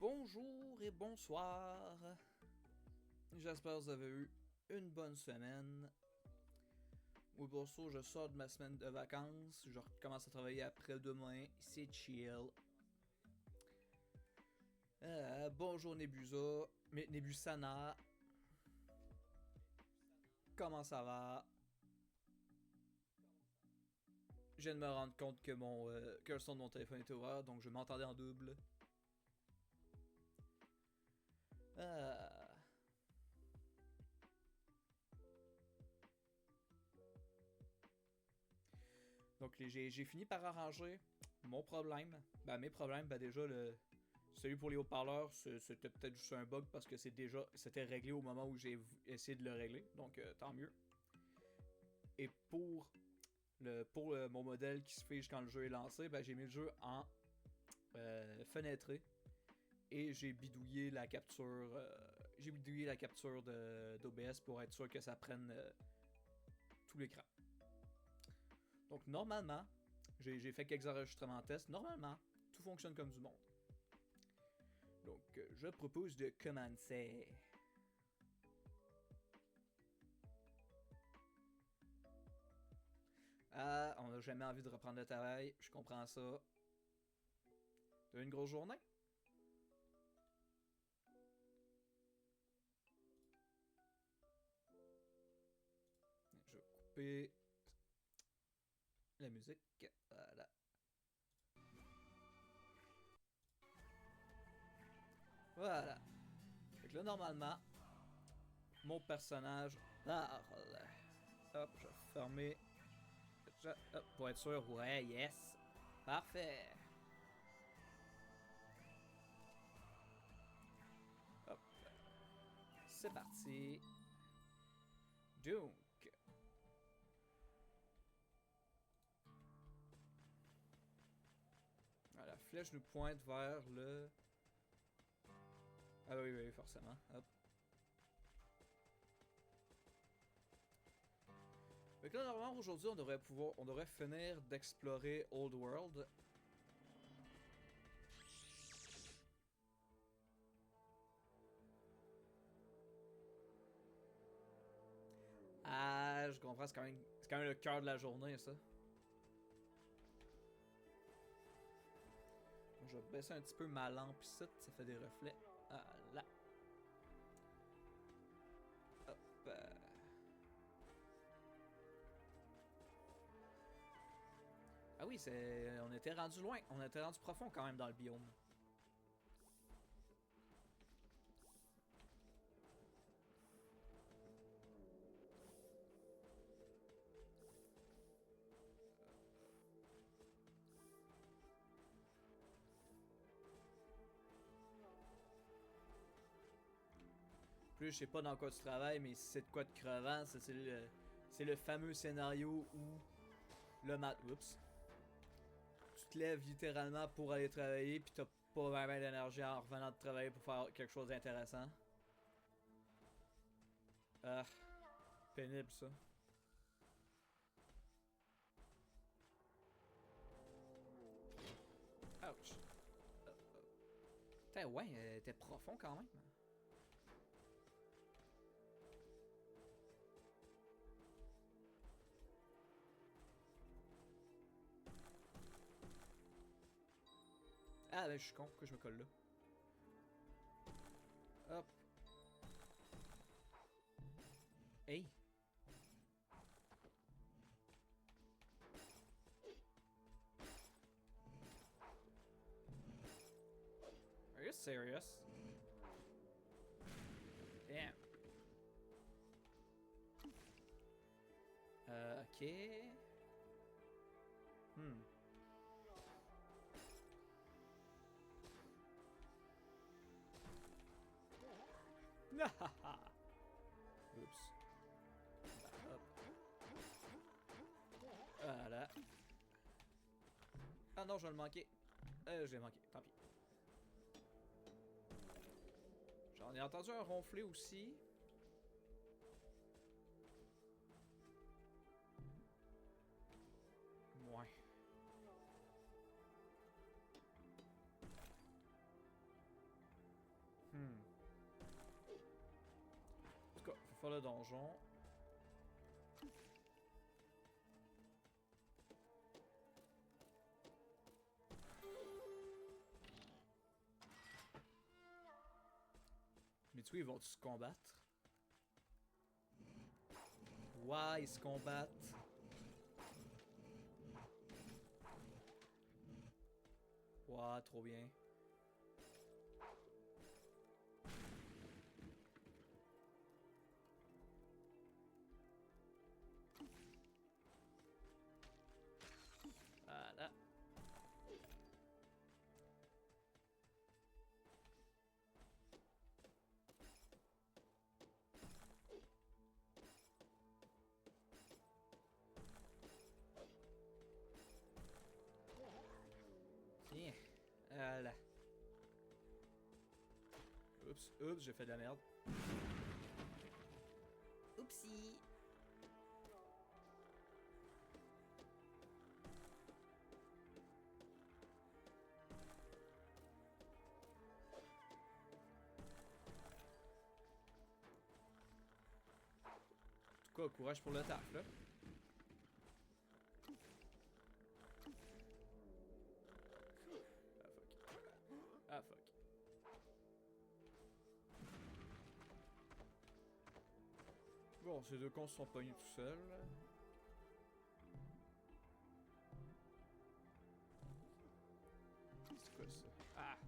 Bonjour et bonsoir. J'espère que vous avez eu une bonne semaine. Oui, pour ça, je sors de ma semaine de vacances. Je recommence à travailler après-demain. C'est chill. Bonjour Nebusa. Nebusana. Comment ça va? Je viens de me rendre compte que que le son de mon téléphone était ouvert, donc je m'entendais en double. Euh... Donc j'ai fini par arranger mon problème. Mes problèmes, déjà celui pour les haut-parleurs, c'était peut-être juste un bug parce que c'était réglé au moment où j'ai essayé de le régler. Donc tant mieux. Et pour mon modèle qui se fige quand le jeu est lancé, j'ai mis le jeu en fenêtré. Et j'ai bidouillé la capture. D'OBS pour être sûr que ça prenne tout l'écran. Donc normalement, j'ai fait quelques enregistrements tests. Normalement, tout fonctionne comme du monde. Donc je propose de commencer. Ah, on n'a jamais envie de reprendre le travail. Je comprends ça. T'as eu une grosse journée? Je vais couper la musique. Voilà. Voilà. Fait que là, normalement, mon personnage parle. Hop, je vais fermer. Hop, pour être sûr, ouais, yes. Parfait. Hop. C'est parti. Donc. La flèche nous pointe vers le... Ah oui, forcément. Hop. Fait que là, normalement, aujourd'hui, on devrait finir d'explorer Old World. Ah, je comprends, c'est quand même le cœur de la journée, ça. Je vais baisser un petit peu ma lampe ici, ça fait des reflets. Ah là. Hop. Ah oui, on était rendu loin. On était rendu profond quand même dans le biome. Plus je sais pas dans quoi tu travailles, mais si c'est de quoi de crevant, c'est le fameux scénario où le mat. Oups. Tu te lèves littéralement pour aller travailler, puis t'as pas vraiment d'énergie en revenant de travailler pour faire quelque chose d'intéressant. Ah, pénible ça. Ouch. Putain, ouais, t'es profond quand même. Ah, je suis con, pourquoi je me colle là? Hop. Hey. Are you serious? Damn. Ok. Oups. Hop. Voilà. Ah non, je vais le manquer. Je l'ai manqué, tant pis. J'en ai entendu un ronfler aussi. Ouais. faire le donjon. Mais tu vois, ils vont-tu se combattre? Ouais, ils se combattent. Ouais, trop bien. Voilà. Tiens. Voilà. Oups, j'ai fait de la merde. Oupsie. En tout cas, courage pour le taf, là. Ah, fuck. Ah, fuck. Bon, ces deux cons se sont pognés tout seuls. C'est quoi ça? Ah!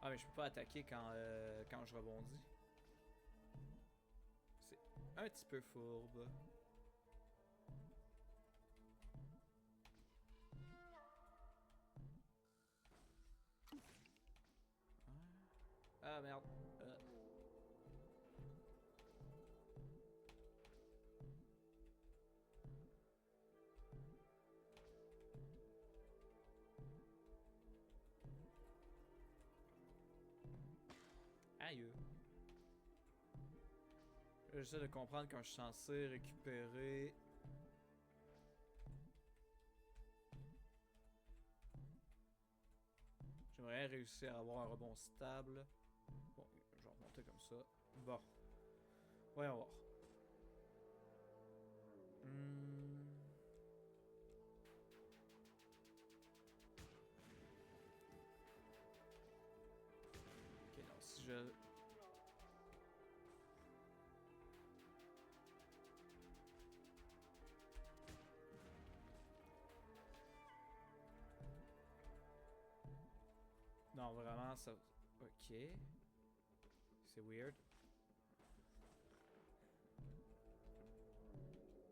Ah, mais je peux pas attaquer quand je rebondis. C'est un petit peu fourbe. Ah, merde. Aïe. J'essaie de comprendre quand je suis censé récupérer. J'aimerais réussir à avoir un rebond stable. Bon, je vais remonter comme ça. Bon. Voyons voir. Ok, non, si je... Non, vraiment, ça... Ok. C'est weird.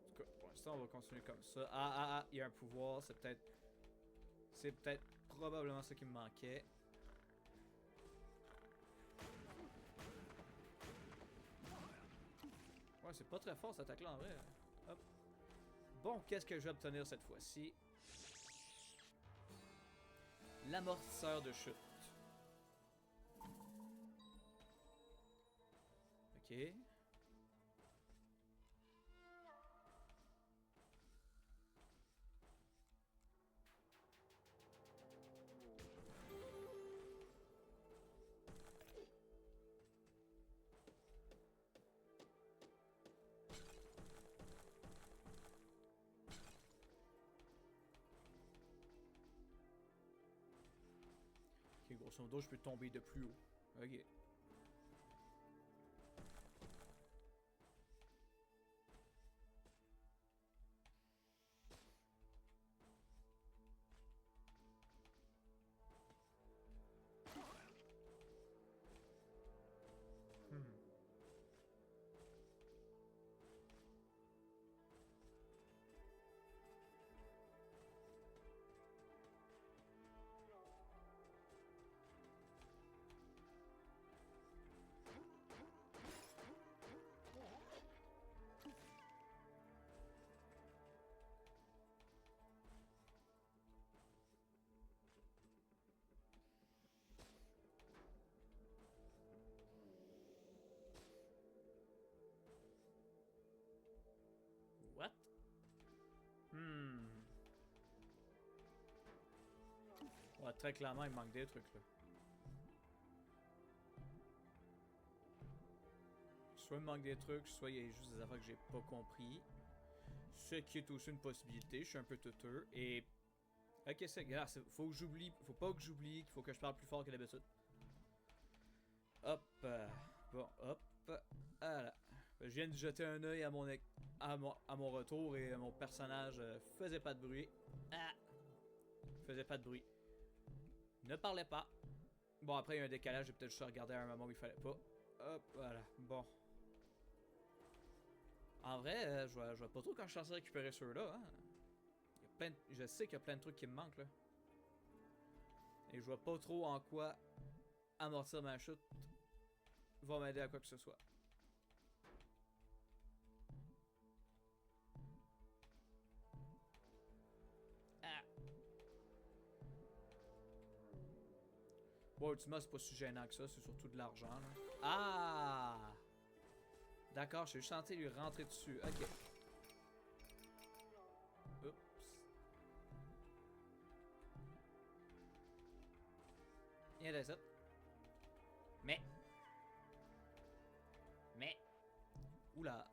En tout cas, pour l'instant, on va continuer comme ça. Ah, il y a un pouvoir, c'est peut-être... C'est peut-être probablement ce qui me manquait. Ouais, c'est pas très fort cette attaque-là en vrai. Hop. Bon, qu'est-ce que je vais obtenir cette fois-ci? L'amortisseur de chute. Ok. Ok, grosso modo, je peux tomber de plus haut. Ok. What? Ouais, très clairement, il manque des trucs là. soit il me manque des trucs, soit il y a juste des affaires que j'ai pas compris. Ce qui est aussi une possibilité, je suis un peu teuteux. Et. Ok, c'est grave, faut que j'oublie. Faut pas que j'oublie qu'il faut que je parle plus fort que d'habitude. Hop. Bon, hop. Voilà. Je viens de jeter un œil à mon retour et mon personnage faisait pas de bruit. Ah! Faisait pas de bruit. Ne parlait pas. Bon, après, il y a un décalage, j'ai peut-être juste regardé à un moment où il fallait pas. Hop, voilà. Bon. En vrai, je vois pas trop quand je suis censé récupérer ceux-là. Hein. Je sais qu'il y a plein de trucs qui me manquent, là. Et je vois pas trop en quoi amortir ma chute va m'aider à quoi que ce soit. Ah! Bon, ultimement, c'est pas si gênant que ça, c'est surtout de l'argent, là. Ah! D'accord, je suis juste tenté de lui rentrer dessus. Ok. Oups. Viens de ça. Mais. Oula.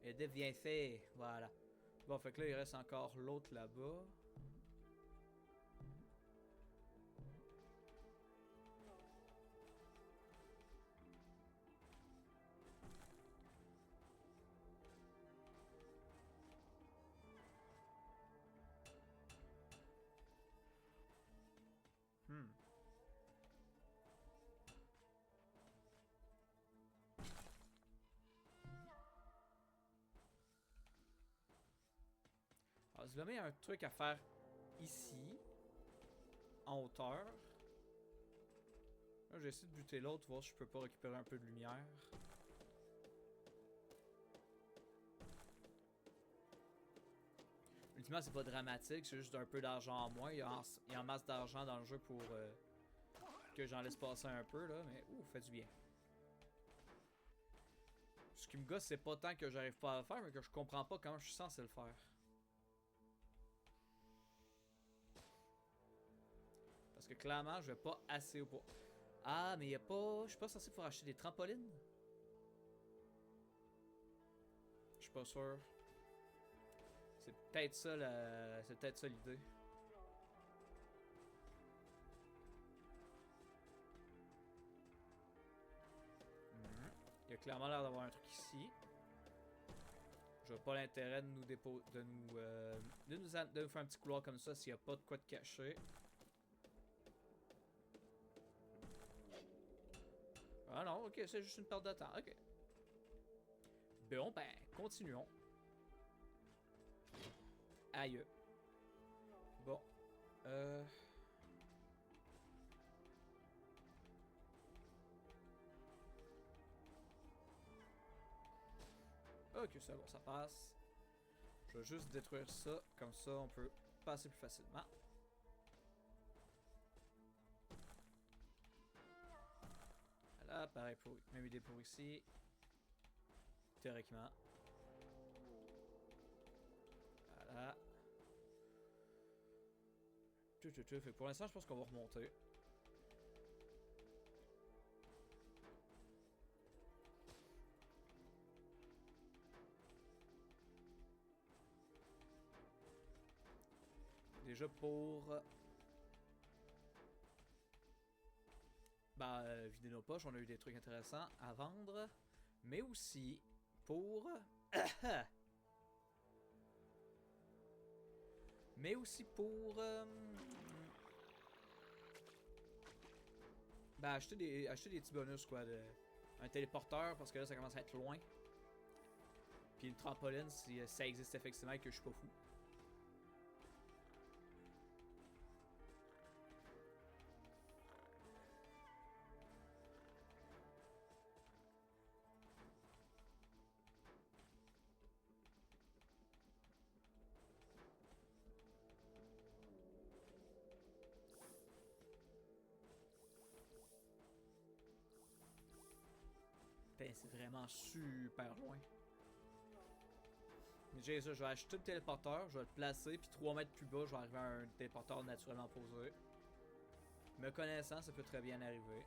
Et devient fait. Voilà. Bon, fait que là, il reste encore l'autre là-bas. Alors, si jamais il y a un truc à faire ici, en hauteur. Là, j'essaie de buter l'autre, voir si je peux pas récupérer un peu de lumière. Ultimement, c'est pas dramatique, c'est juste un peu d'argent en moins. Il y a en masse d'argent dans le jeu pour que j'en laisse passer un peu, là, mais ouh, fait du bien. Ce qui me gosse, c'est pas tant que j'arrive pas à le faire, mais que je comprends pas comment je suis censé le faire. Parce que clairement, je vais pas assez au point. Ah, mais il y a pas. Je suis pas censé pouvoir acheter des trampolines? Je suis pas sûr. C'est peut-être ça c'est peut-être ça l'idée. Il y a clairement l'air d'avoir un truc ici. Je vois pas l'intérêt de nous de nous faire un petit couloir comme ça s'il n'y a pas de quoi de cacher. Ah non, ok, c'est juste une perte de temps, ok. Bon, ben, continuons. Aïe. Bon. Ok, c'est bon, ça passe. Je vais juste détruire ça, comme ça on peut passer plus facilement. Voilà, pareil pour même idée pour ici. Théoriquement. Voilà. Fait pour l'instant, je pense qu'on va remonter. Déjà pour... vider nos poches, on a eu des trucs intéressants à vendre. Mais aussi pour... mais aussi pour... acheter des petits bonus, quoi. Un téléporteur, parce que là, ça commence à être loin. Puis une trampoline, si ça existe effectivement et que je suis pas fou. C'est vraiment super loin. J'ai ça, je vais acheter le téléporteur, je vais le placer, puis 3 mètres plus bas, je vais arriver à un téléporteur naturellement posé. Me connaissant, ça peut très bien arriver.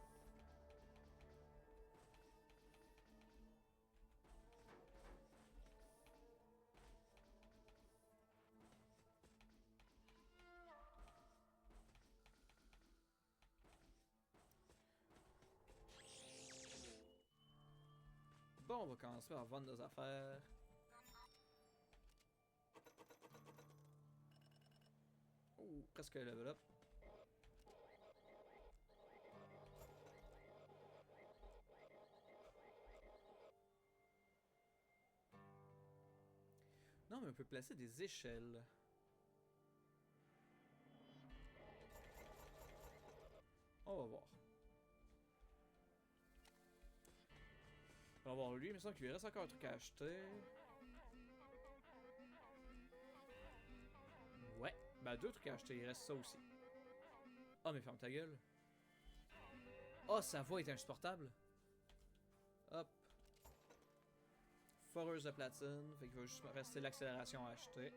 Bon, on va commencer par vendre nos affaires. Oh, presque level up. Non, mais on peut placer des échelles. On va voir. On va voir lui, il me semble qu'il lui reste encore un truc à acheter. Ouais, ben 2 trucs à acheter, il reste ça aussi. Ah, mais ferme ta gueule. Oh, sa voix est insupportable. Hop. Foreuse de platine, fait qu'il va juste rester l'accélération à acheter.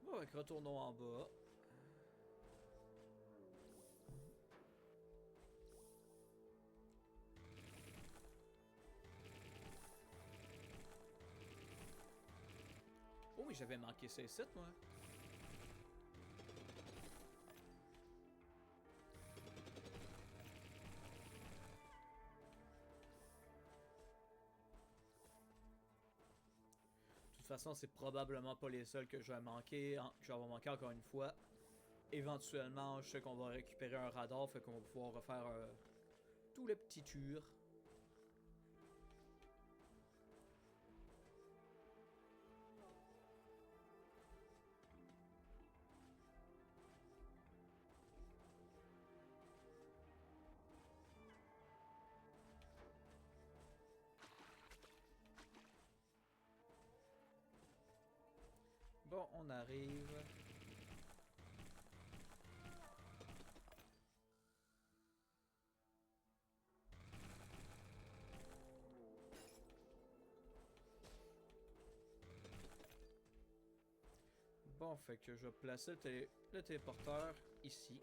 Bon, avec retournons en bas. Oh oui, j'avais manqué ces sites, moi. De toute façon, c'est probablement pas les seuls que je vais manquer, que je vais manquer encore une fois. Éventuellement, je sais qu'on va récupérer un radar, fait qu'on va pouvoir refaire tout le petit tour. Bon, on arrive. Bon, fait que je vais placer le téléporteur ici.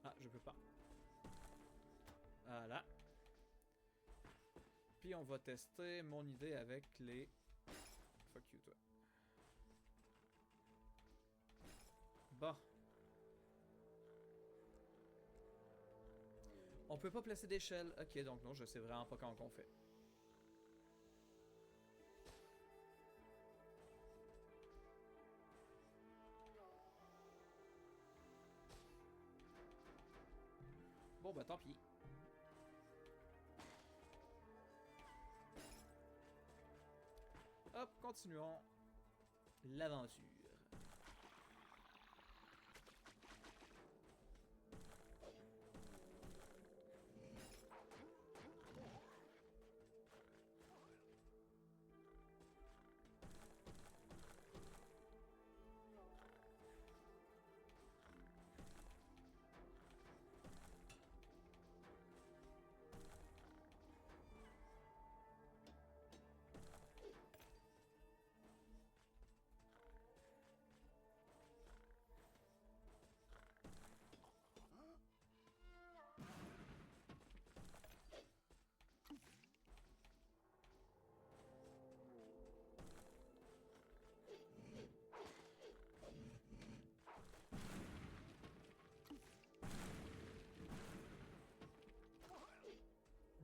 Ah, je peux pas. Voilà. Puis on va tester mon idée avec les... Fuck you, toi. Bon. On peut pas placer d'échelle. Ok, donc non, je sais vraiment pas comment on fait. Bon, bah tant pis. Hop, continuons l'aventure.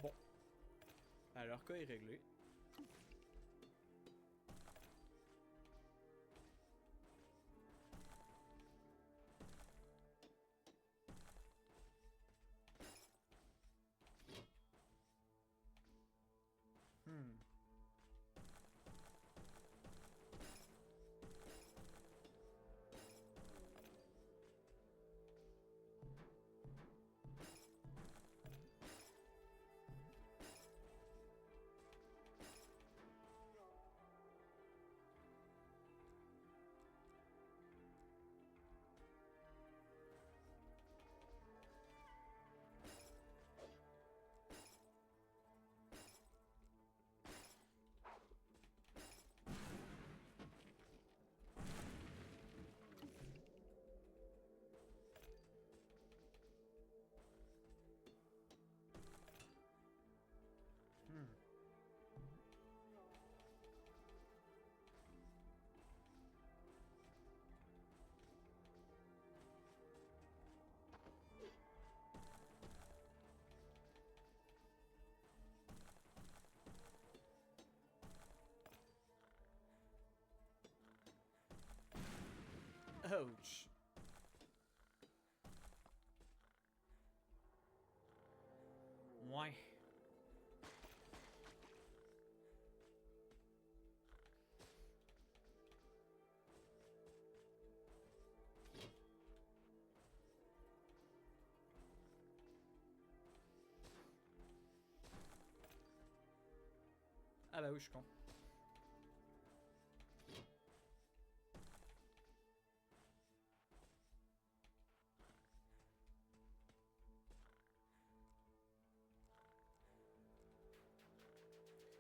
Bon. Alors, cas est réglé. Hmm. Ouch! Ouais. Ah bah oui, je suis con.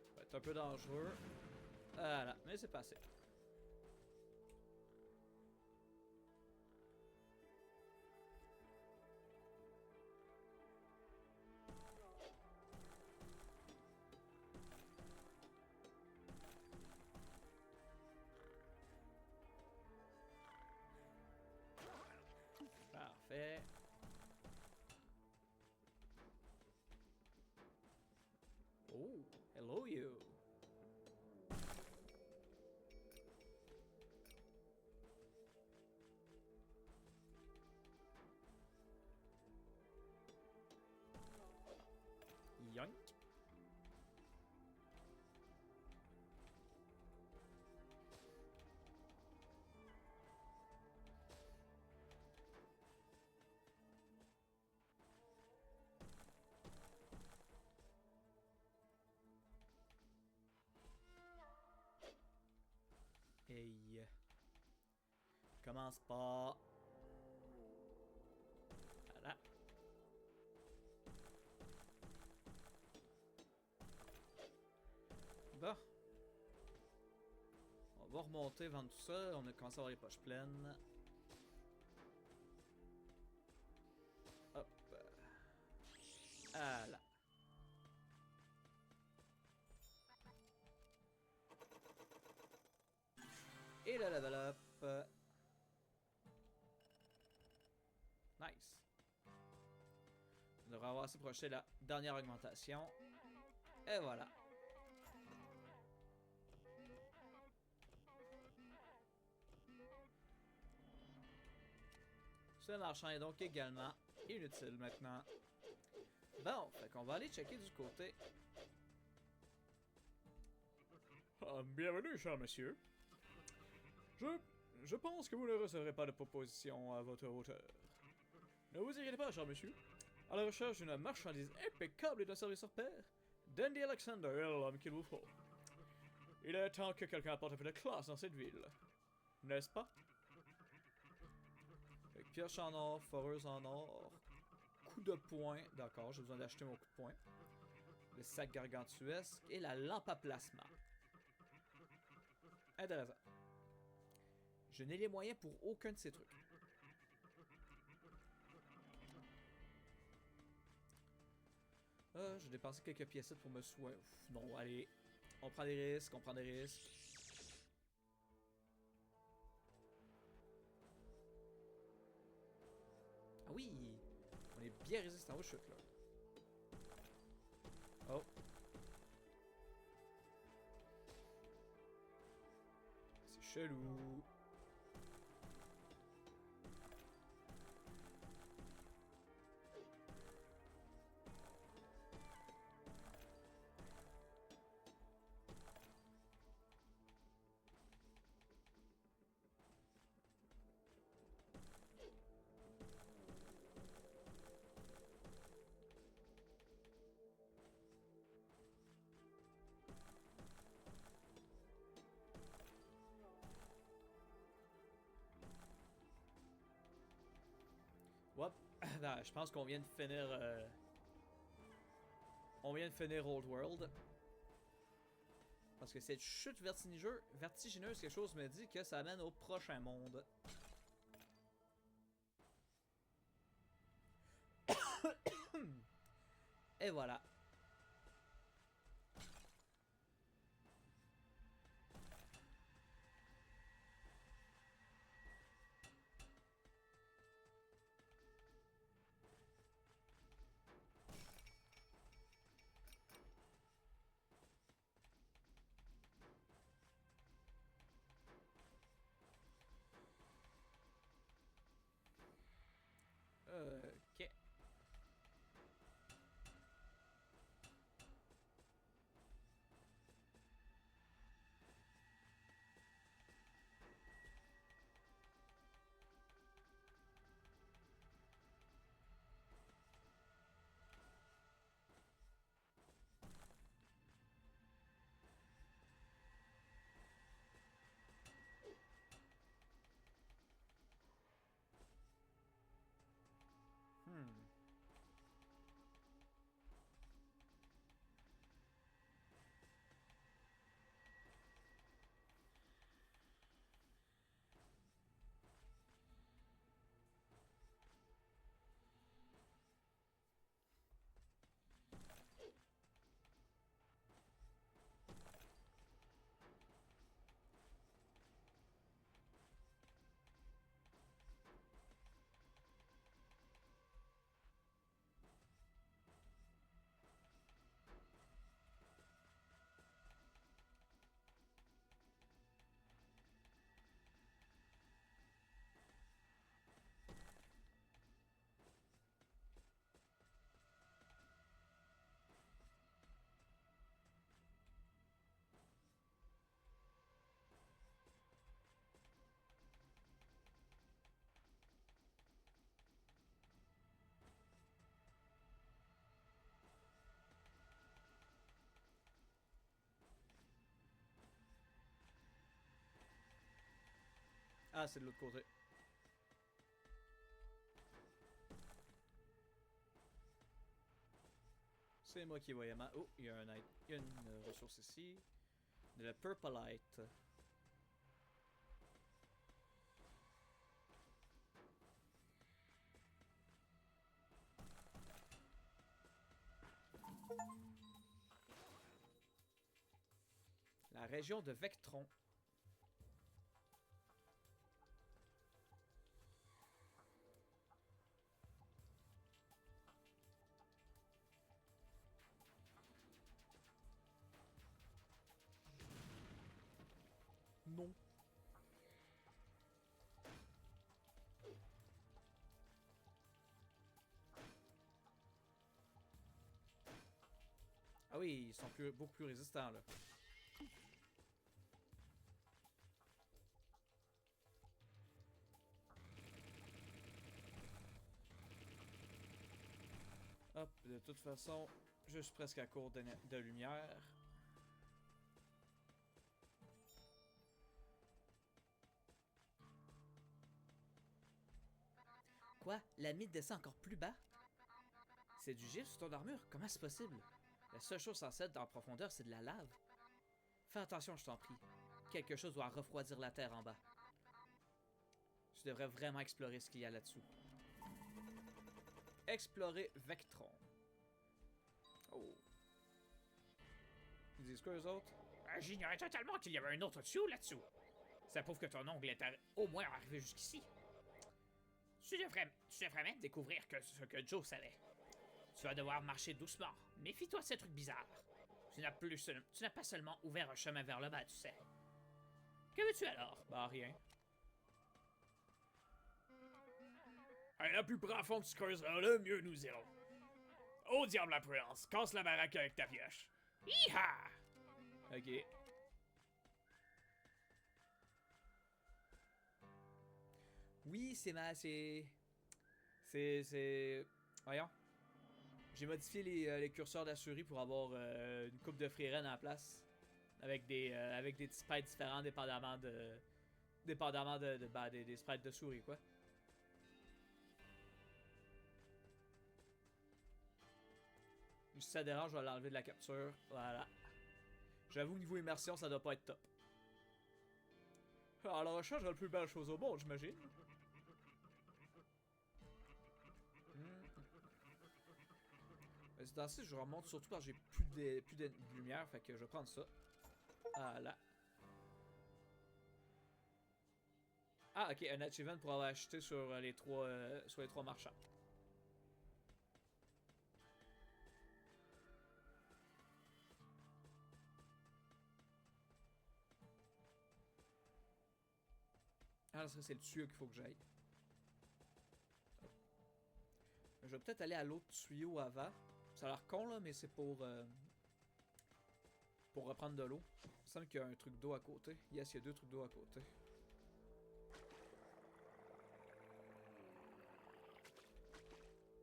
Ça va être un peu dangereux. Voilà, mais c'est passé. Parfait. Oh, hello you. Yoink. Hey. Commence pas. Voilà. Bon. On va remonter, vendre tout ça. On a commencé à avoir les poches pleines. Hop. Voilà. Et le level up. Nice. On devrait avoir assez proche de la dernière augmentation. Et voilà. Ce marchand est donc également inutile maintenant. Bon, fait qu'on va aller checker du côté. Bienvenue, cher monsieur. Je pense que vous ne recevrez pas de proposition à votre hauteur. Ne vous inquiétez pas, cher monsieur. À la recherche d'une marchandise impeccable et d'un service hors pair, Dandy Alexander est l'homme qu'il vous faut. Il est temps que quelqu'un apporte un peu de classe dans cette ville. N'est-ce pas? Avec pioche en or, foreuse en or, coup de poing, d'accord, j'ai besoin d'acheter mon coup de poing. Le sac gargantuesque et la lampe à plasma. Intéressant. Je n'ai les moyens pour aucun de ces trucs. J'ai dépensé quelques pièces pour me soigner. Non, allez. On prend des risques, on prend des risques. Ah oui! On est bien résistant aux chutes, là. Oh. C'est chelou. Hop. Ben, je pense qu'on vient de finir... On vient de finir Old World. Parce que cette chute vertigineuse, quelque chose me dit que ça amène au prochain monde. Et voilà. Ah, c'est de l'autre côté. C'est moi qui voyais mal. Oh, il y a une ressource ici. De la Purpleite. La région de Vectron. Non. Ah oui, ils sont beaucoup plus résistants là. Hop, de toute façon, je suis presque à court de lumière. Quoi? La mythe descend encore plus bas? C'est du givre sur ton armure? Comment c'est possible? La seule chose censée être en profondeur, c'est de la lave. Fais attention, je t'en prie. Quelque chose doit refroidir la terre en bas. Je devrais vraiment explorer ce qu'il y a là-dessous. Explorer Vectron. Oh. Ils disent quoi, eux autres? J'ignorais totalement qu'il y avait un autre tuyau là-dessous. Ça prouve que ton ongle est au moins arrivé jusqu'ici. Tu devrais même découvrir ce que Joe savait. Tu vas devoir marcher doucement. Méfie-toi de ces trucs bizarres. Tu n'as pas seulement ouvert un chemin vers le bas, tu sais. Que veux-tu alors? Bah, rien. Hey, la plus profonde tu creuseras là, mieux nous irons. Au diable la prudence, casse la baraque avec ta pioche. Hi-ha! Ok. Oui, c'est Voyons. J'ai modifié les curseurs d'assurie pour avoir une coupe de freerun en place. Avec des sprites différents dépendamment des sprites de souris, quoi. Si ça dérange, je vais l'enlever de la capture. Voilà. J'avoue, niveau immersion, ça doit pas être top. Alors, la recherche est la plus belle chose au monde, j'imagine. C'est ainsi, je remonte surtout parce que j'ai plus de lumière, fait que je vais prendre ça. Voilà. Ah, ok, un achievement pour avoir acheté sur les trois marchands. Ah, ça, c'est le tuyau qu'il faut que j'aille. Je vais peut-être aller à l'autre tuyau avant. Ça a l'air con, là, mais c'est pour reprendre de l'eau. Il me semble qu'il y a un truc d'eau à côté. Yes, il y a deux trucs d'eau à côté.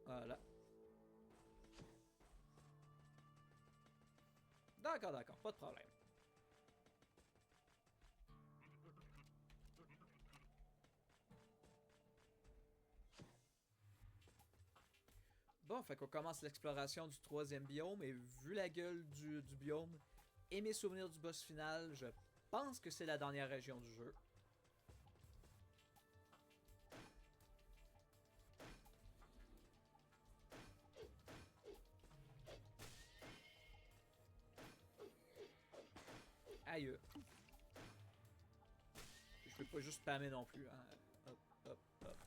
Voilà. D'accord, pas de problème. Bon, fait qu'on commence l'exploration du troisième biome, et vu la gueule du biome et mes souvenirs du boss final, je pense que c'est la dernière région du jeu. Aïe. Je peux pas juste spammer non plus, hein. Hop, hop, hop.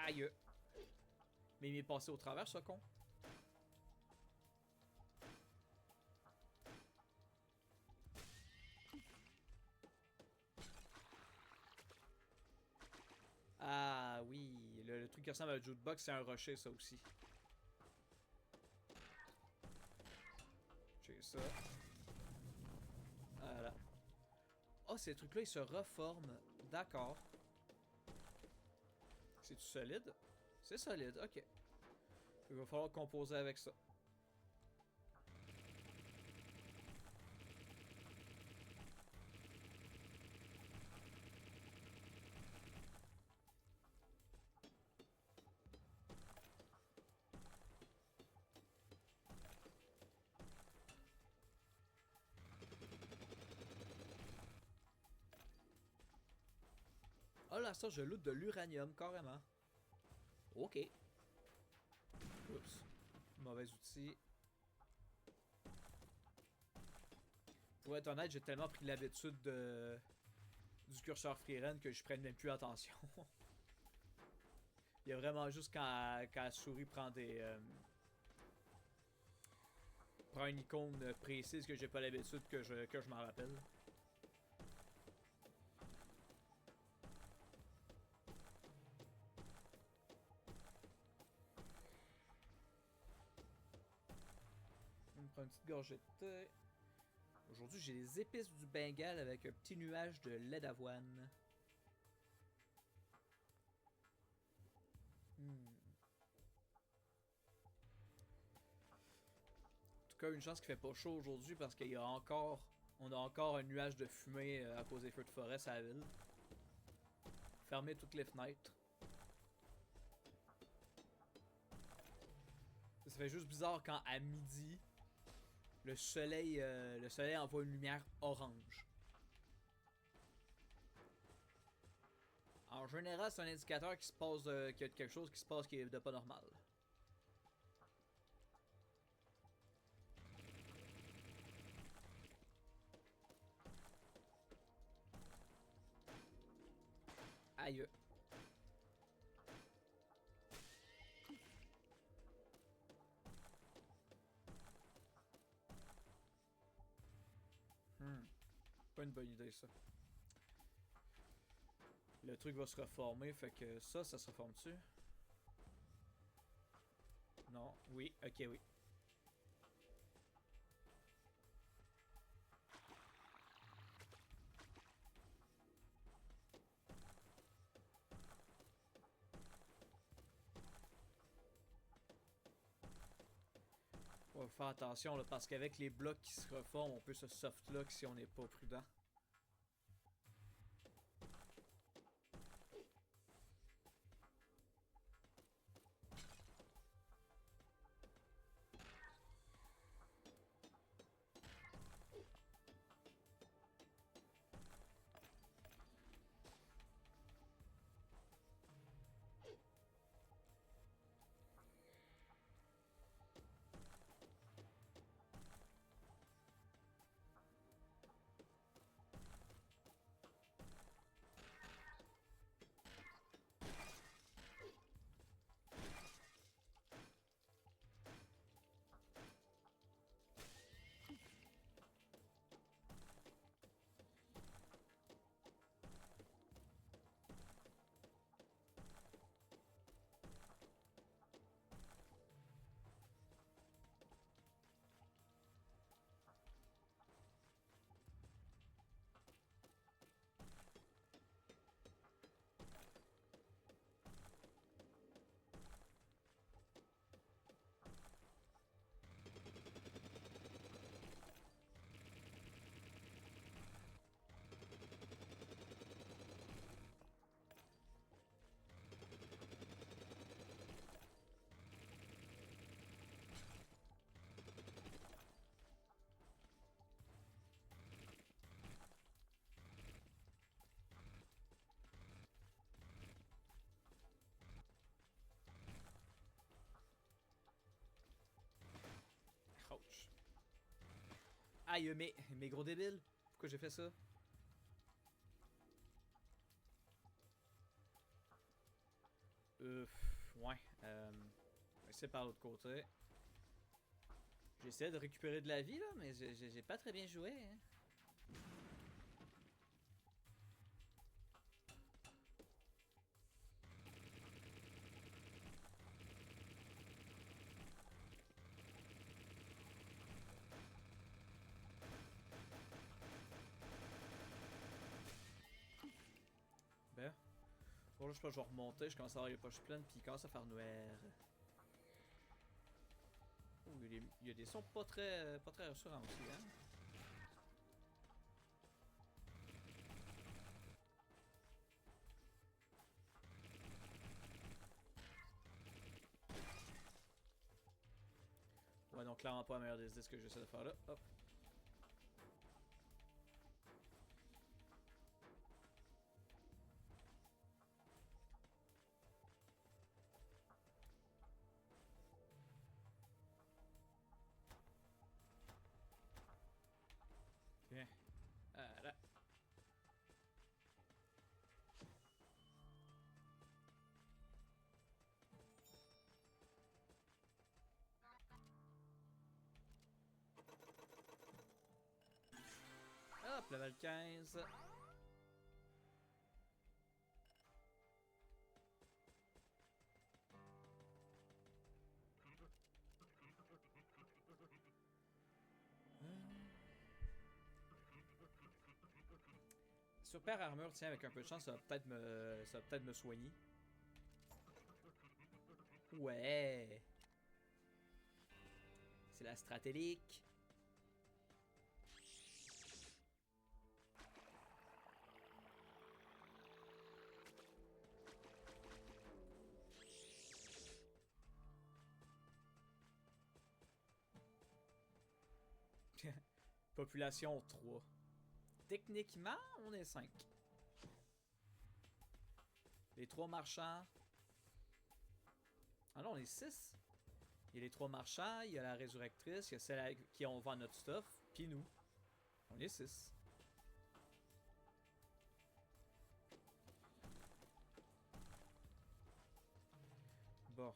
Aïe. Mais il m'est passé au travers, ce con. Ah oui, le truc qui ressemble à un jukebox, c'est un rocher, ça aussi. J'ai ça. Voilà. Oh, ces trucs-là, ils se reforment. D'accord. C'est-tu solide? C'est solide, ok. Il va falloir composer avec ça. Ah là, ça, je loot de l'uranium, carrément. Ok. Oups. Mauvais outil. Pour être honnête, j'ai tellement pris l'habitude du curseur freerun que je prenne même plus attention. Il y a vraiment juste quand la souris prend prend une icône précise que j'ai pas l'habitude que je m'en rappelle. On me prend une petite gorgée de thé. Aujourd'hui, j'ai les épices du Bengale avec un petit nuage de lait d'avoine. En tout cas, une chance qu'il fait pas chaud aujourd'hui parce qu'il y a encore... On a encore un nuage de fumée à cause des feux de forêt à la ville. Fermez toutes les fenêtres. Ça fait juste bizarre quand à midi, le soleil envoie une lumière orange. En général, c'est un indicateur qui se passe qu'il y a quelque chose qui se passe qui est de pas normal. Aïe. Pas une bonne idée ça. Le truc va se reformer, fait que ça se reforme-tu? Non, oui, ok, oui. On va faire attention là, parce qu'avec les blocs qui se reforment, on peut se softlock si on n'est pas prudent. Ouch. Aïe, mais gros débile. Pourquoi j'ai fait ça? Ouais. C'est par l'autre côté. J'essaie de récupérer de la vie là, mais j'ai pas très bien joué. Hein. Bon, là, je pense que je vais remonter. Je commence à avoir les poches pleines, puis il commence à faire noir. Oh, il y a des sons pas très rassurants aussi, hein. Ouais, donc clairement pas la meilleure des idées ce que j'essaie de faire là. Hop. Ok. Voilà. Hop, level 15. Super armure, tiens, avec un peu de chance, ça va peut-être me soigner. Ouais. C'est la stratégique. Population 3. Techniquement, on est 5. Les 3 marchands. Ah non, on est 6. Il y a les 3 marchands, il y a la résurrectrice, il y a celle qui on vend notre stuff, puis nous. On est 6. Bon.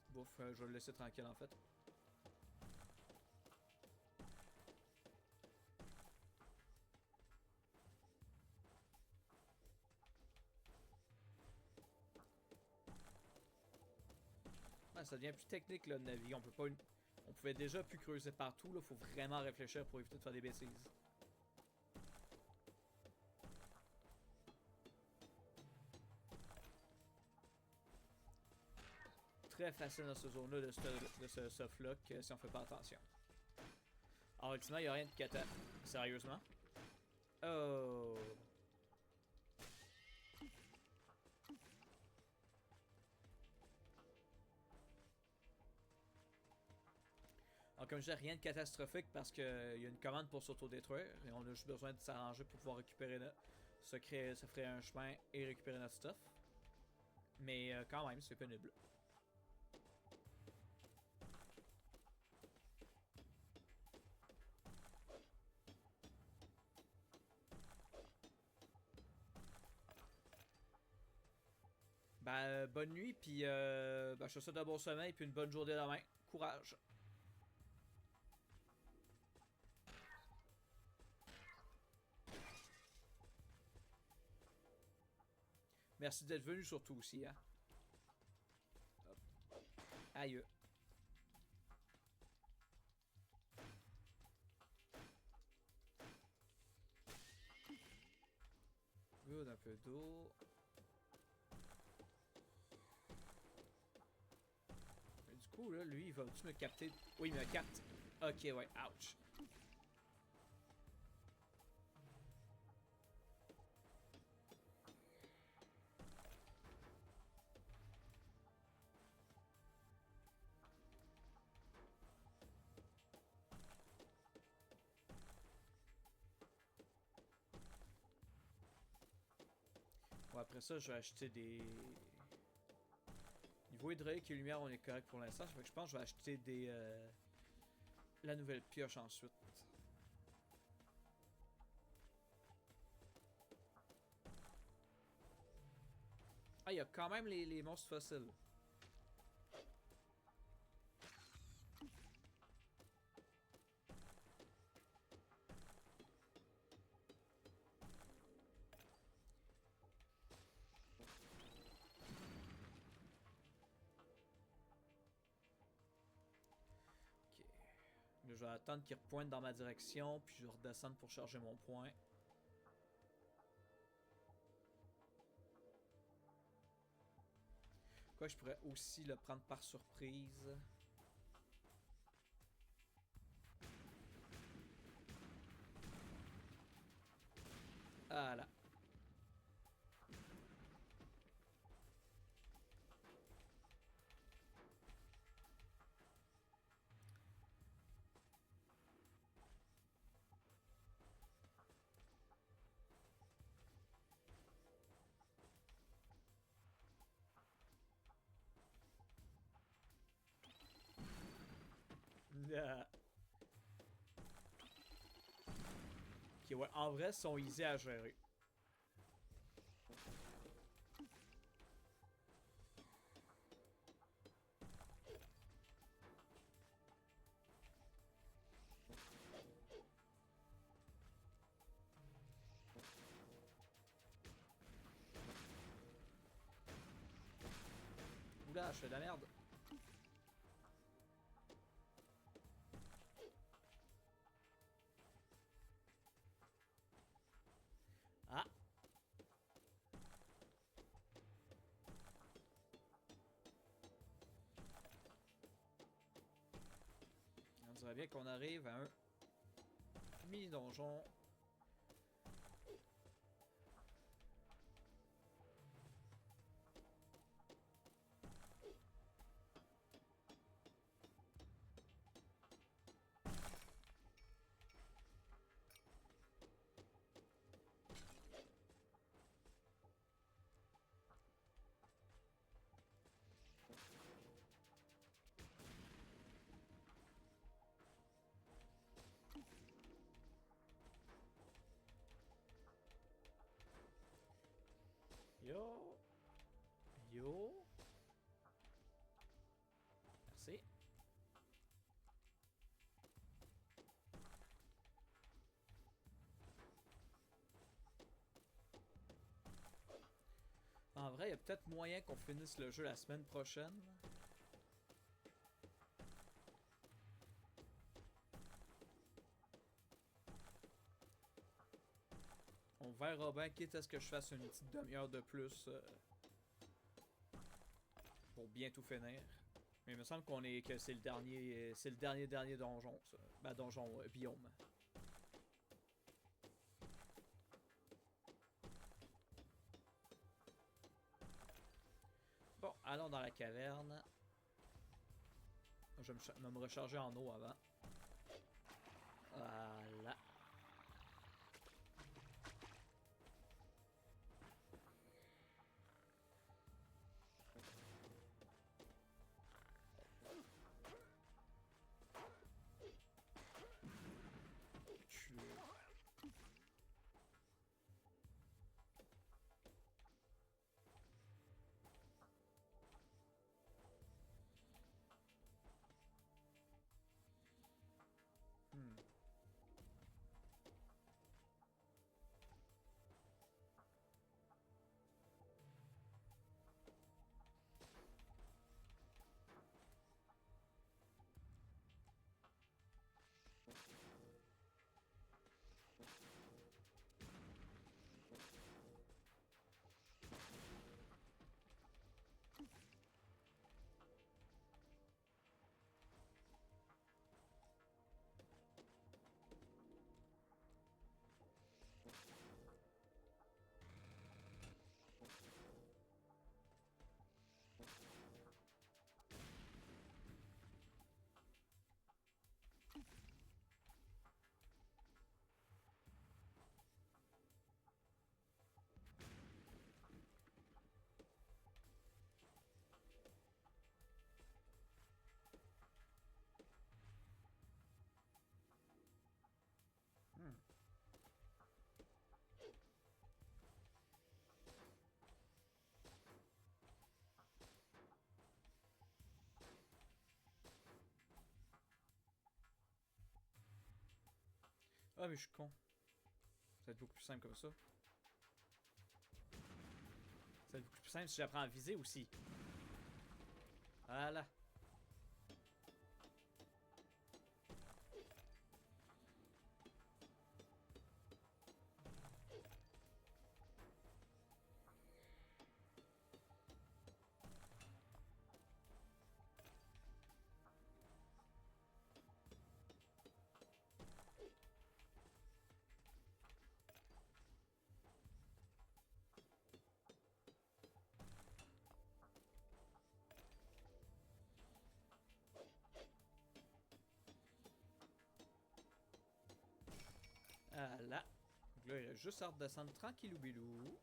Bouf, je vais le laisser tranquille en fait. Ouais, ça devient plus technique là, de naviguer. On pouvait déjà plus creuser partout. Là, faut vraiment réfléchir pour éviter de faire des bêtises. Très facile dans ce zone-là de ce softlock si on fait pas attention. Alors, ultimement, il n'y a rien de cata. Sérieusement? Oh. Alors, comme je dis, rien de catastrophique parce qu'il y a une commande pour s'autodétruire et on a juste besoin de s'arranger pour pouvoir récupérer ça ferait un chemin et récupérer notre stuff. Mais quand même, c'est pénible. Ben, bonne nuit, puis je te souhaite un bon sommeil, puis une bonne journée demain. Courage! Merci d'être venu surtout aussi, hein. Hop. Aïe. Good, un peu d'eau. Du coup, là, lui, il va-tu me capter? Oui, il me capte. Ok, ouais, ouch. Bon, après ça, je vais acheter des... Niveau hydraulique et lumière, on est correct pour l'instant. Je pense que je vais acheter des... la nouvelle pioche ensuite. Ah, il y a quand même les monstres fossiles. Ok. Là, Là, je vais attendre qu'il repointe dans ma direction, puis je vais redescendre pour charger mon point. Quoi, je pourrais aussi le prendre par surprise. Voilà. Ah. Ok, ouais, en vrai, ils sont easy à gérer. Oula, je fais de la merde. Ah! On dirait bien qu'on arrive à un mini-donjon. Yo! Yo! Merci. En vrai, il y a peut-être moyen qu'on finisse le jeu la semaine prochaine. On verra bien, quitte à ce que je fasse une petite demi-heure de plus pour bien tout finir. Mais il me semble que c'est le dernier donjon, ça. Ben, donjon biome. Bon, allons dans la caverne. Je vais me recharger en eau avant. Voilà. Hmm. Hmm. Ah, mais je suis con. Ça va être beaucoup plus simple comme ça. Ça va être beaucoup plus simple si j'apprends à viser aussi. Voilà. Voilà. Donc là, il reste juste à redescendre tranquillou bilou.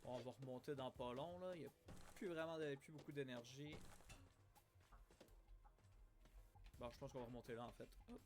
Bon, on va remonter dans pas long, là. Il n'y a plus beaucoup d'énergie. Bon, je pense qu'on va remonter là, en fait. Hop.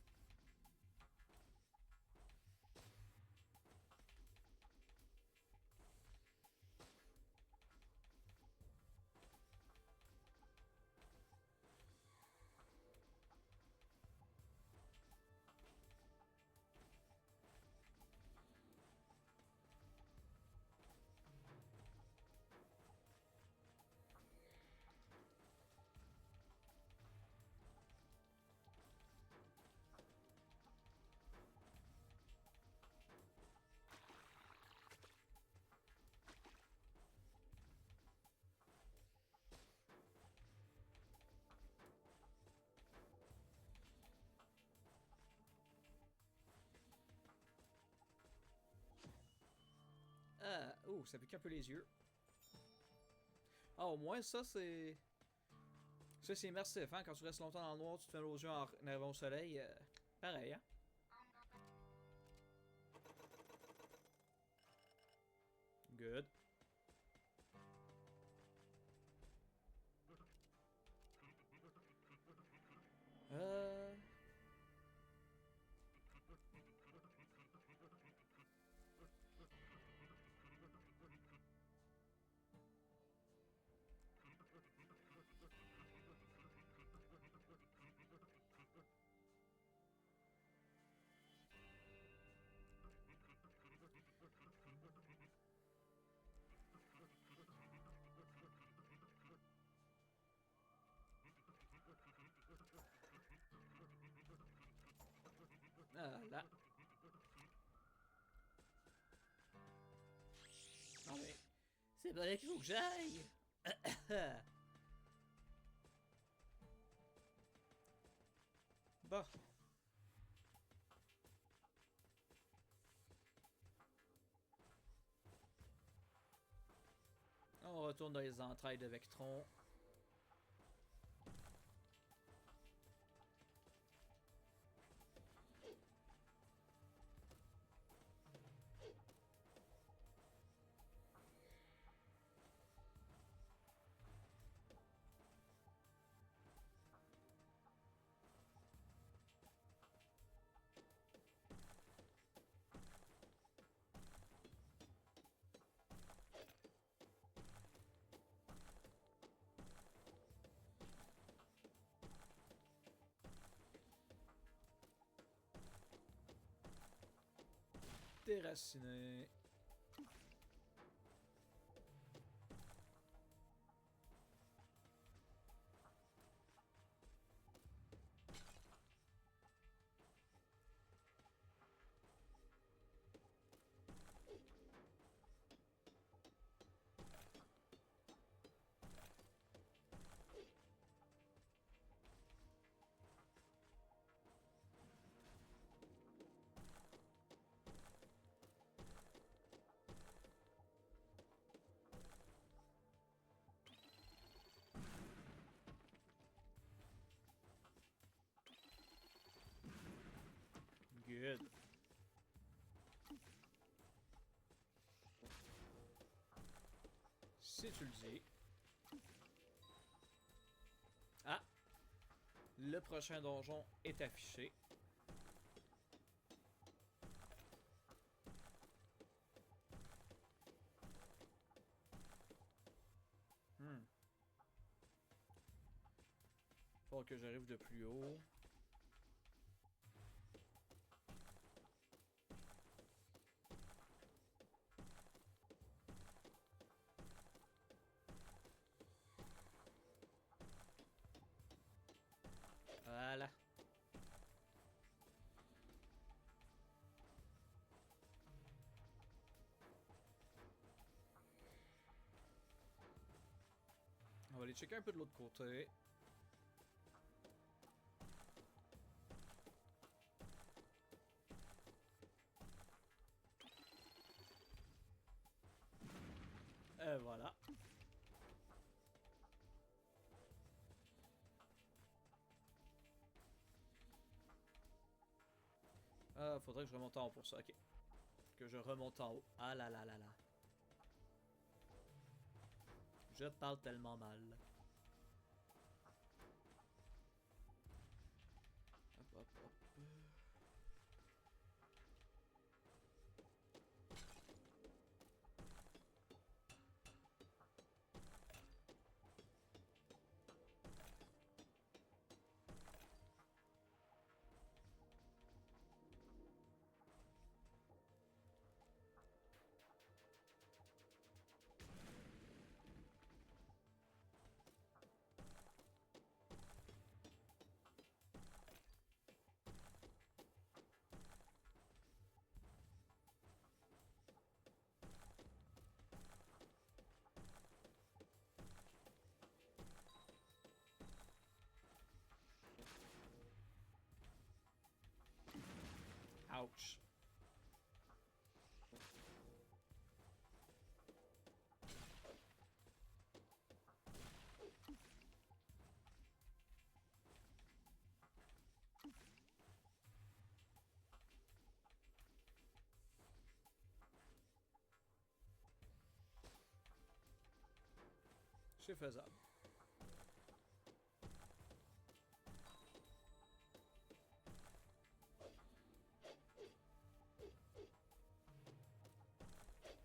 Ah, oh, ça pique un peu les yeux. Ah, au moins, ça, c'est... Ça, c'est immersif, hein. Quand tu restes longtemps dans le noir, tu te fais aux yeux en arrivant au soleil. Pareil, hein. Good. Euh... Ah, là. Non, mais... C'est pas là qu'il faut que j'aille. Bah. On retourne dans les entrailles de Vectron. Déraciné. Good. Si tu le dis. Ah! Le prochain donjon est affiché. falloir que j'arrive de plus haut. Voilà. On va aller checker un peu de l'autre côté. Voilà. Ah, faudrait que je remonte en haut pour ça, ok. Que je remonte en haut. Ah là là là là. Je parle tellement mal. Hop, hop, hop. Ouch. C'est faisable.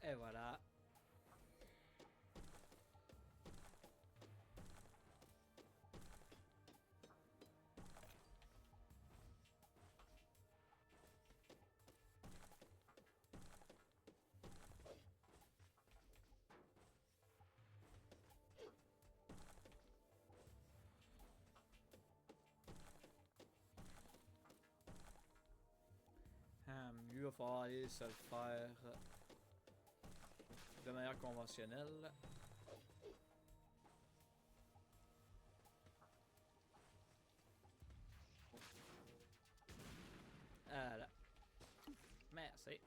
Et voilà. Lui, il va falloir aller se le faire de manière conventionnelle. Voilà. Merci.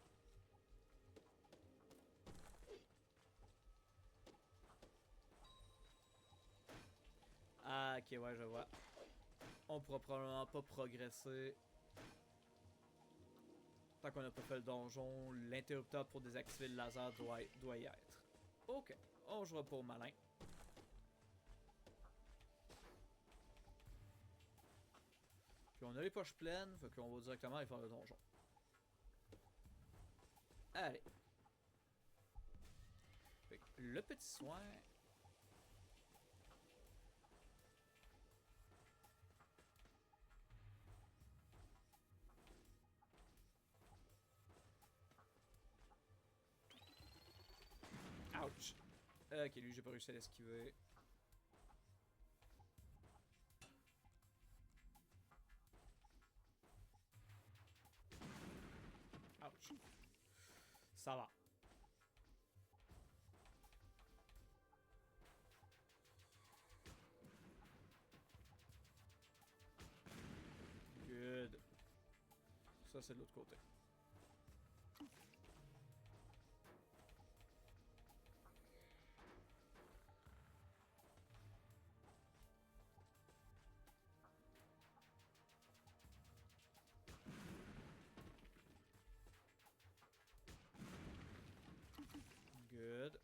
Ah, ok, ouais, je vois. On pourra probablement pas progresser tant qu'on n'a pas fait le donjon. L'interrupteur pour désactiver le laser doit y être. Ok, on jouera pas au malin. Puis on a les poches pleines, fait qu'on va directement aller faire le donjon. Allez. Fait que le petit soin. Ouch. Ok, lui, j'ai pas réussi à l'esquiver. Ouch. Ça va. Good. Ça, c'est de l'autre côté. Good.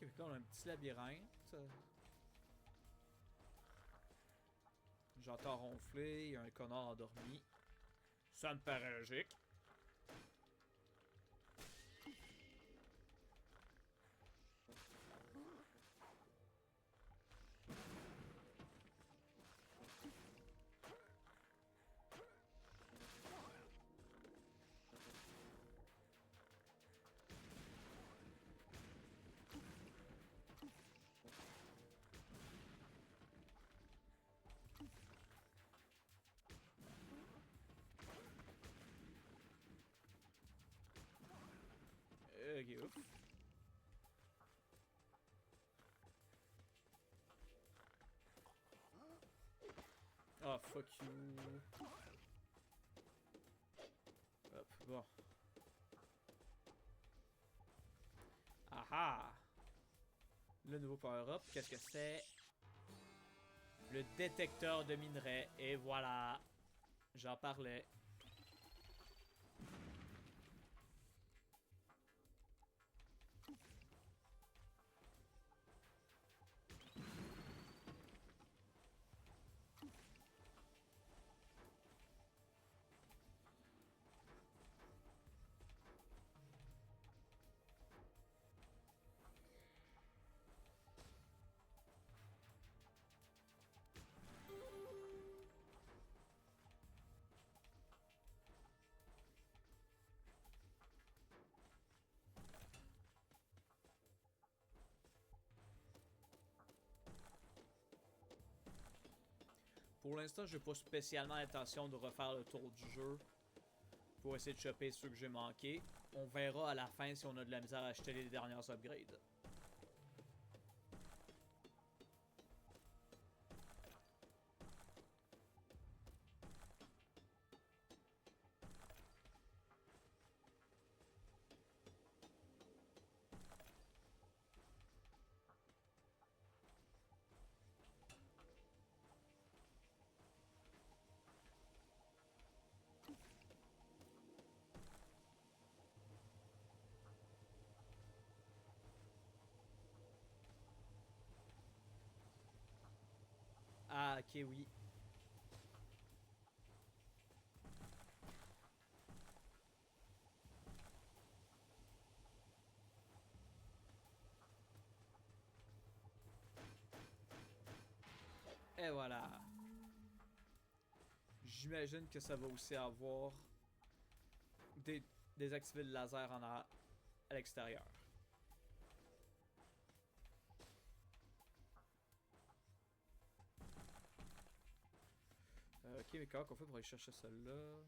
Ok, là, on a un petit labyrinthe. J'entends ronfler, il y a un connard endormi. Ça me paraît logique. Ok, ouf. Ah, fuck you. Hop, bon. Ah. Le nouveau power-up, qu'est-ce que c'est? Le détecteur de minerais. Et voilà. J'en parlais. Pour l'instant, j'ai pas spécialement l'intention de refaire le tour du jeu pour essayer de choper ceux que j'ai manqués. On verra à la fin si on a de la misère à acheter les dernières upgrades. Ah, ok, oui. Et voilà. J'imagine que ça va aussi avoir désactiver le laser à l'extérieur. Ok, mais comment qu'on fait pour aller chercher celle-là?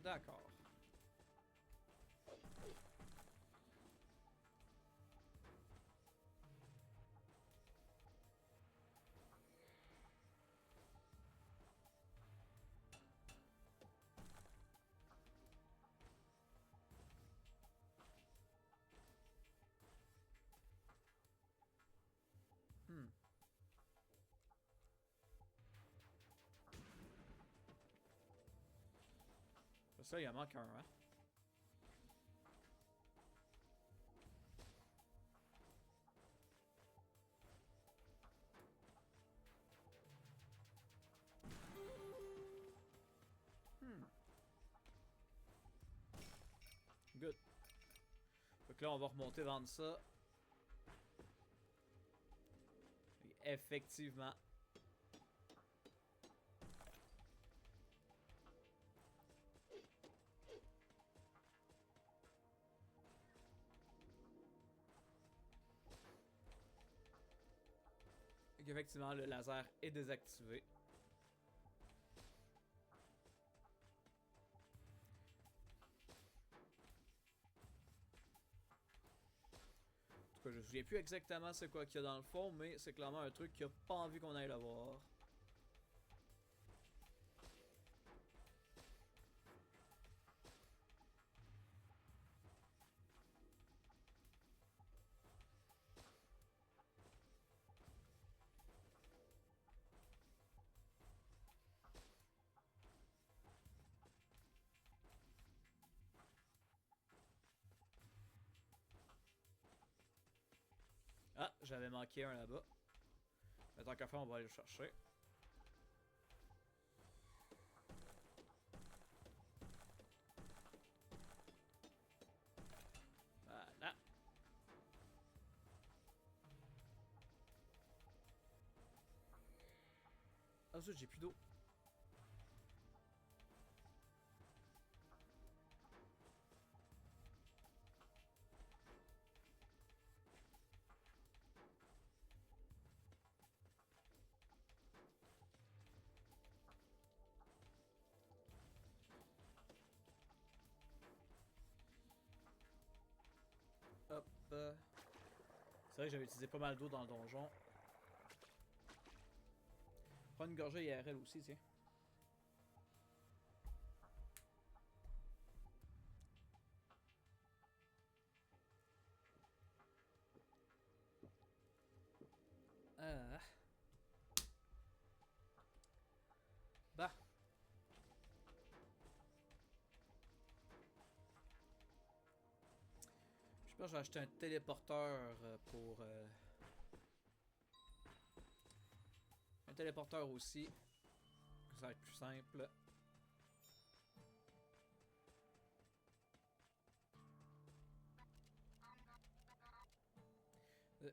D'accord. Hmm. Ça, il en manque un, hein? Hmm. Good. Donc là, on va remonter vendre ça. Et effectivement. Donc effectivement, le laser est désactivé. En tout cas, je me souviens plus exactement c'est quoi qu'il y a dans le fond, mais c'est clairement un truc qui a pas envie qu'on aille le voir. Ah, j'avais manqué un là-bas. Mais tant qu'à faire, on va aller le chercher. Voilà. Ah, zut, j'ai plus d'eau. Hop. C'est vrai que j'avais utilisé pas mal d'eau dans le donjon. Prends une gorgée IRL aussi, tiens. Ah. Bah. Je pense que je vais acheter un téléporteur pour... un téléporteur aussi. Ça va être plus simple.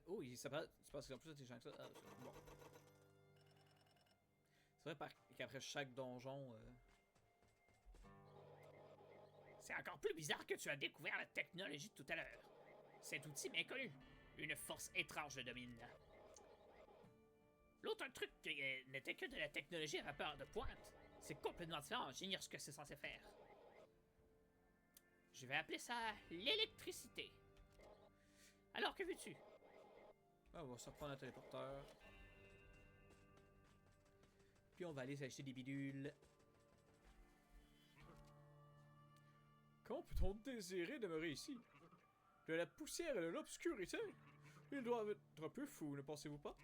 Oh, il s'appelle... C'est parce qu'en plus intelligent que ça. Ah, bon. C'est vrai qu'après chaque donjon... C'est encore plus bizarre que tu as découvert la technologie tout à l'heure. Cet outil m'inconnu. Une force étrange le domine. L'autre truc n'était que de la technologie à vapeur de pointe. C'est complètement différent, j'ignore ce que c'est censé faire. Je vais appeler ça l'électricité. Alors, que veux-tu? Ah, on va se reprendre un téléporteur. Puis on va aller s'acheter des bidules. Comment peut-on désirer demeurer ici? De la poussière et de l'obscurité? Ils doivent être un peu fous, ne pensez-vous pas?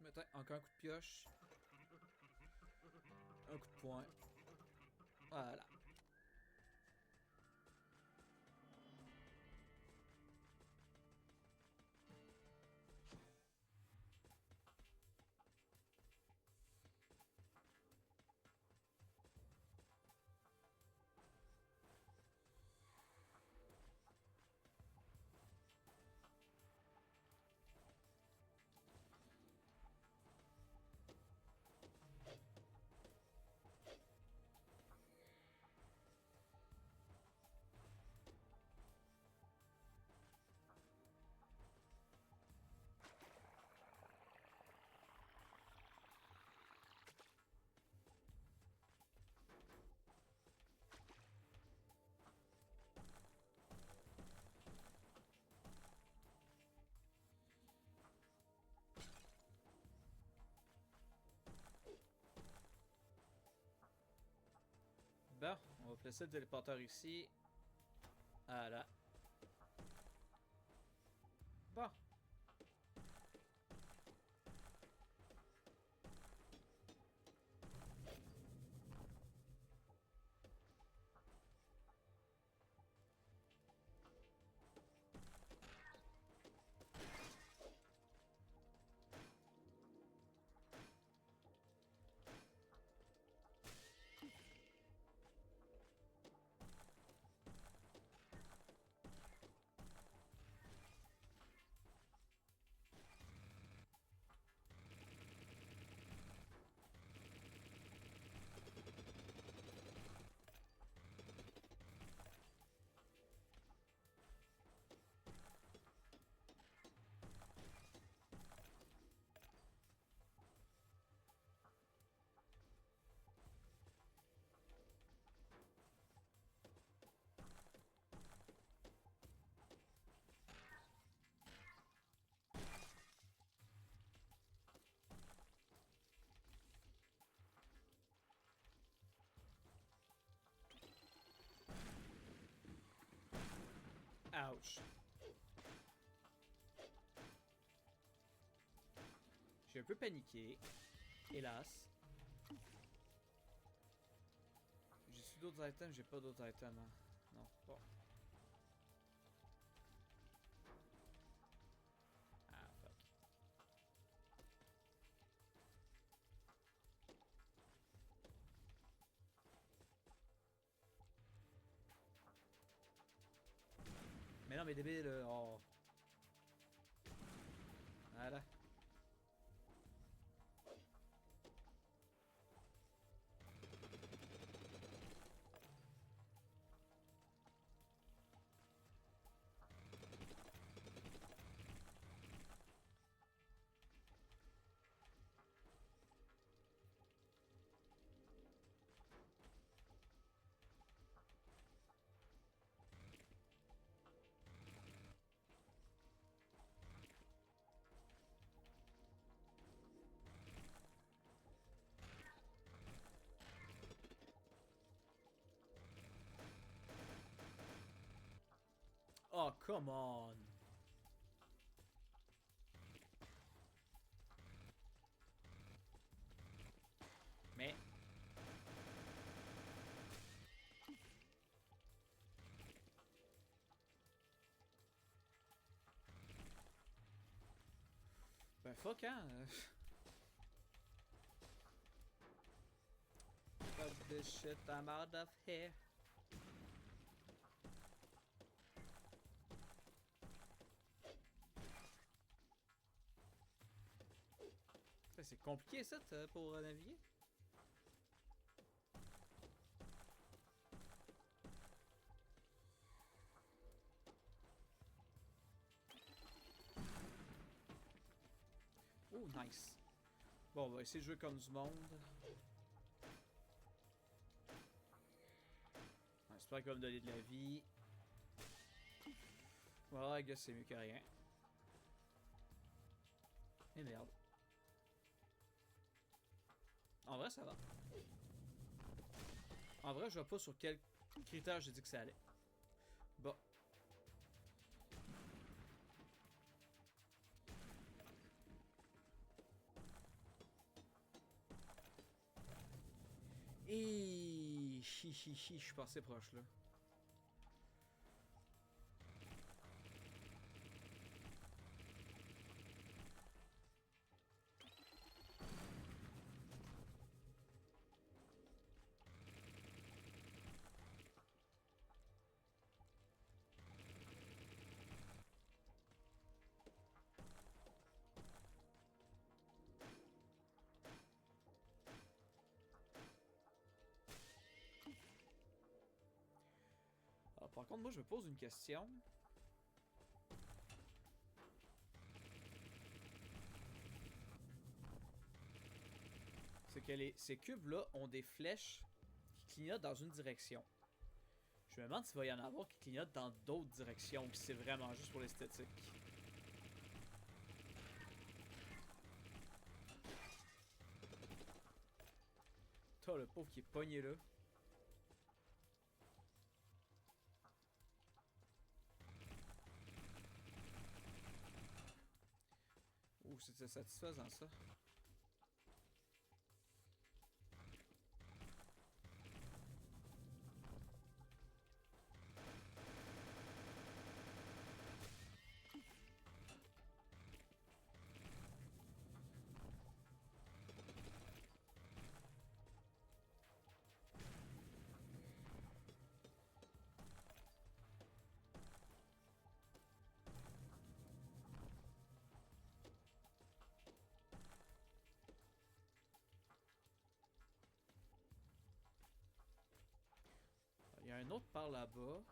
Maintenant, encore un coup de pioche. Un coup de poing. Voilà. Bon, on va placer le téléporteur ici. Voilà. Bon. Ouch. J'ai un peu paniqué. Hélas. J'ai su d'autres items, j'ai pas d'autres items. Hein. Non, bon. Ah, fuck. Mais non, mais débile, oh. Voilà. Oh, come on. Mais... Ben fuck, hein. Fuck this shit, I'm out of here. C'est compliqué ça pour naviguer. Oh, nice. Bon, on va essayer de jouer comme du monde. J'espère qu'il va me donner de la vie. Voilà, I guess c'est mieux que rien. Et merde. En vrai, ça va. En vrai, je vois pas sur quel critère j'ai dit que ça allait. Bon. Et je suis passé proche là. Alors, par contre, moi je me pose une question. C'est que ces cubes-là ont des flèches qui clignotent dans une direction. Je me demande s'il va y en avoir qui clignotent dans d'autres directions ou si c'est vraiment juste pour l'esthétique. T'as le pauvre qui est pogné là. Ouh, c'était satisfaisant ça. Il y a un autre par là-bas.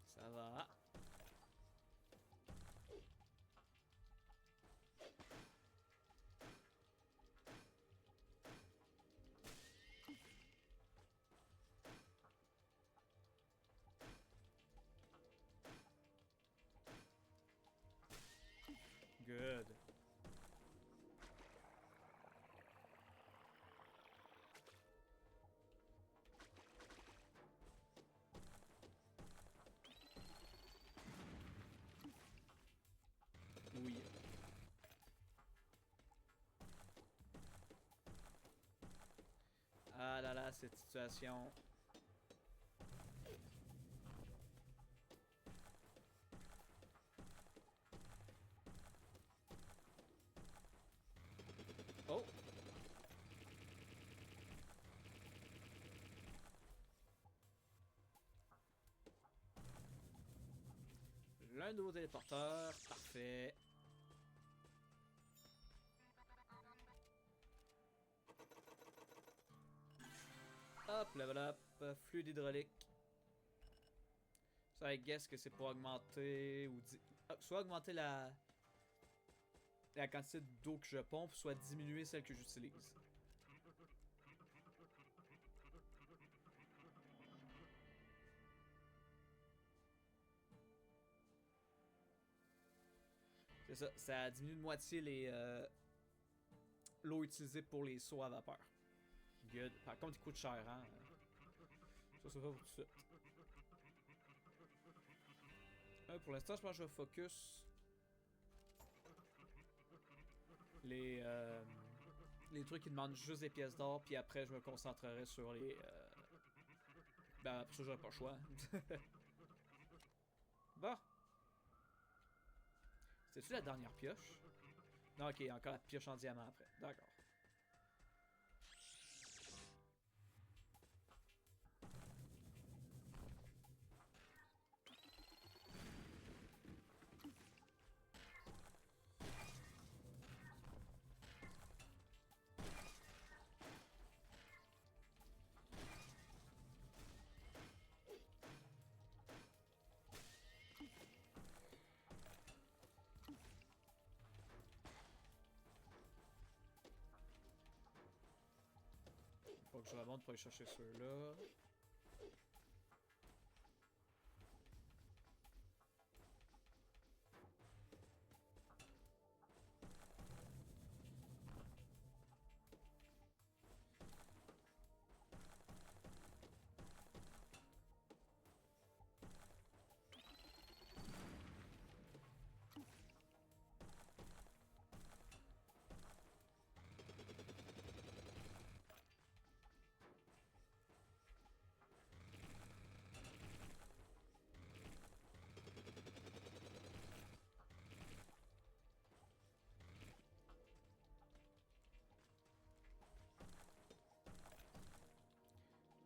Ça va. Good. cette situation. Oh! L'un de vos téléporteurs, parfait. Hop, level up, fluide hydraulique. Ça, I guess que c'est pour augmenter ou soit augmenter la quantité d'eau que je pompe, soit diminuer celle que j'utilise. C'est ça, ça diminue de moitié l'eau utilisée pour les seaux à vapeur. Good. Par contre, il coûte cher, hein. Ça, c'est pas pour tout de suite. Pour l'instant, je pense que je vais focus les trucs qui demandent juste des pièces d'or, puis après, je me concentrerai sur les... Ben, après ça, j'aurai pas le choix. Bon. C'est-tu la dernière pioche? Non, ok, encore la pioche en diamant après. D'accord. Faut que je remonte pour aller chercher ceux-là.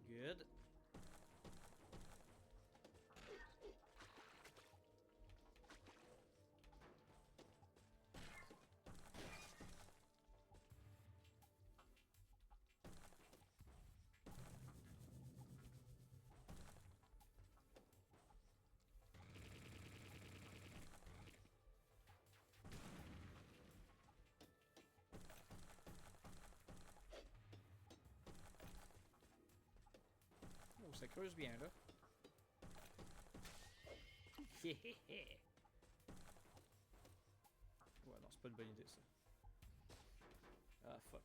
Good. Oh, ça creuse bien là. Ouais, non, c'est pas une bonne idée ça. Ah, fuck.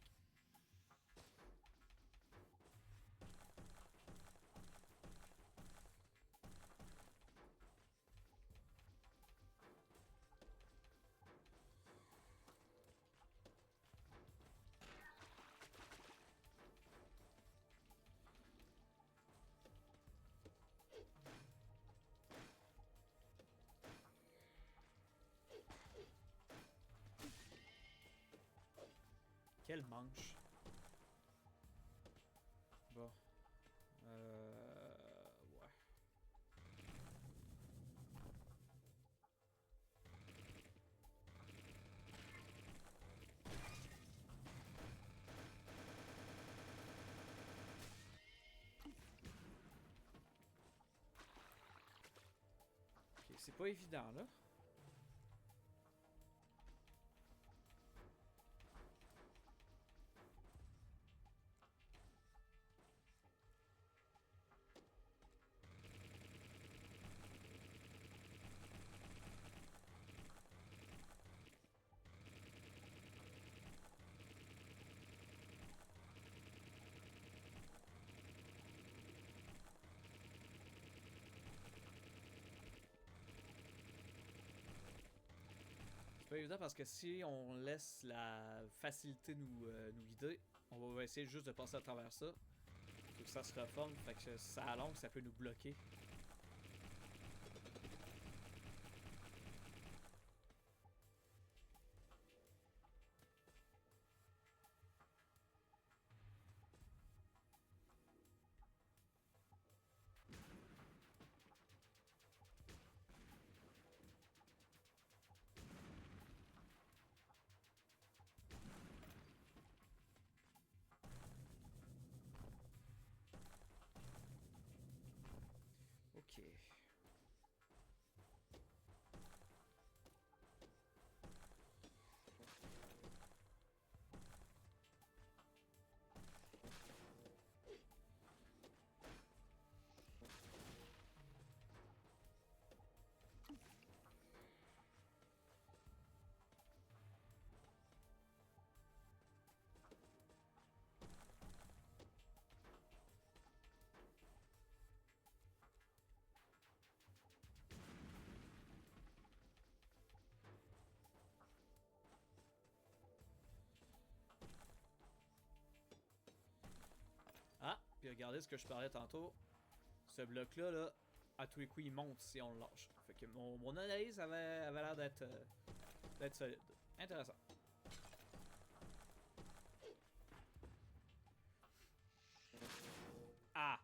Quelle manche. Bon. Ouais. Ok, c'est pas évident là. C'est pas évident parce que si on laisse la facilité nous guider, on va essayer juste de passer à travers ça. Faut que ça se reforme, fait que ça allonge, ça peut nous bloquer. Ok. Ah, puis regardez ce que je parlais tantôt. Ce bloc-là, là, à tous les coups, il monte si on le lâche. Fait que mon analyse avait l'air d'être solide. Intéressant. Ah!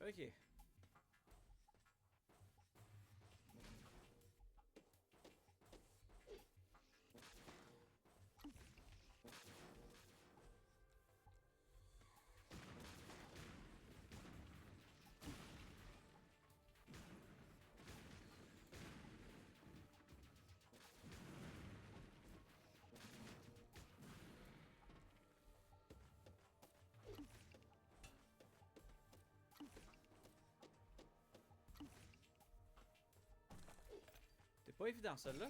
Ok. C'est pas évident, celle-là.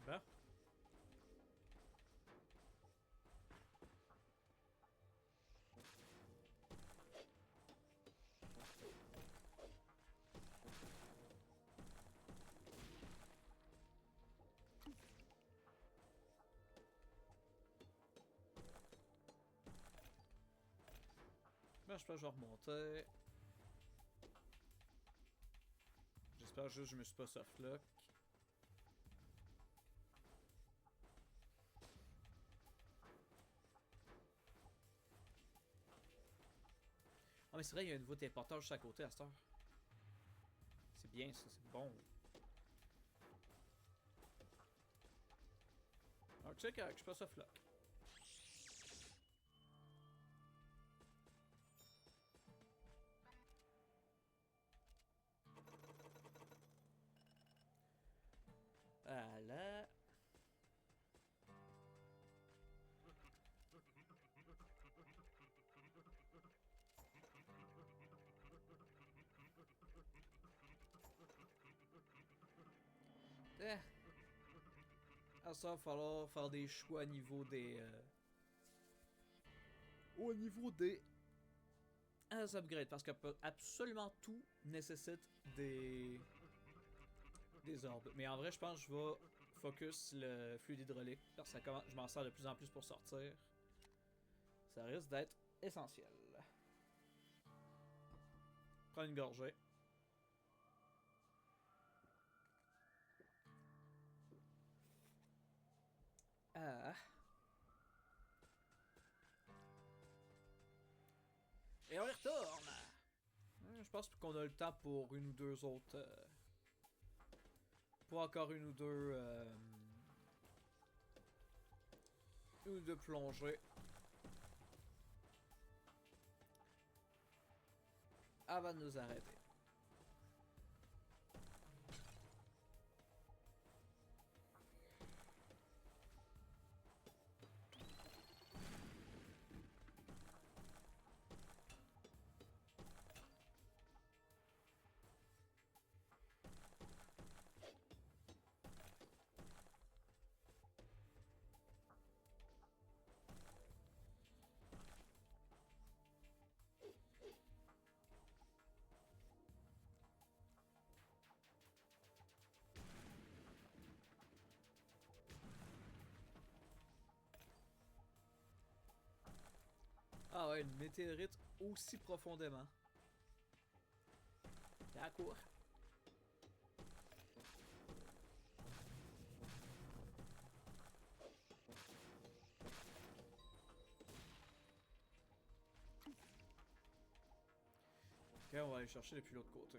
Bon. Ben, je pense que je vais remonter. J'espère juste que je me suis pas softlock. Ah mais c'est vrai, il y a un nouveau téléporteur juste à côté à cette heure. C'est bien ça, c'est bon. Donc c'est correct, je suis pas softlock. Voilà. Eh. À ça, il va falloir faire des choix au niveau des upgrades. Parce que absolument tout nécessite des des orbes. Mais en vrai, je pense que je vais focus le fluide hydraulique. Parce que ça commence, je m'en sers de plus en plus pour sortir. Ça risque d'être essentiel. Prends une gorgée. Ah. Et on y retourne! Je pense qu'on a le temps pour une ou deux autres. Pour encore une ou deux plongées. Avant de nous arrêter. Ah ouais, une météorite aussi profondément. D'accord. Ok, on va aller chercher depuis l'autre côté.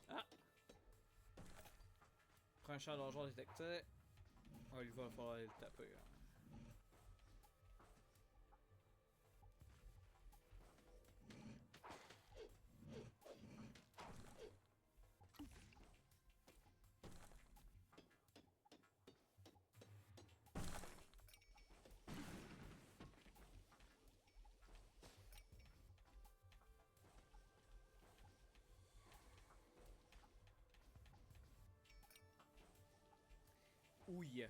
Ah! Prends un champ donjon détecté. Ah, il va falloir aller le taper. Hein. Ouille.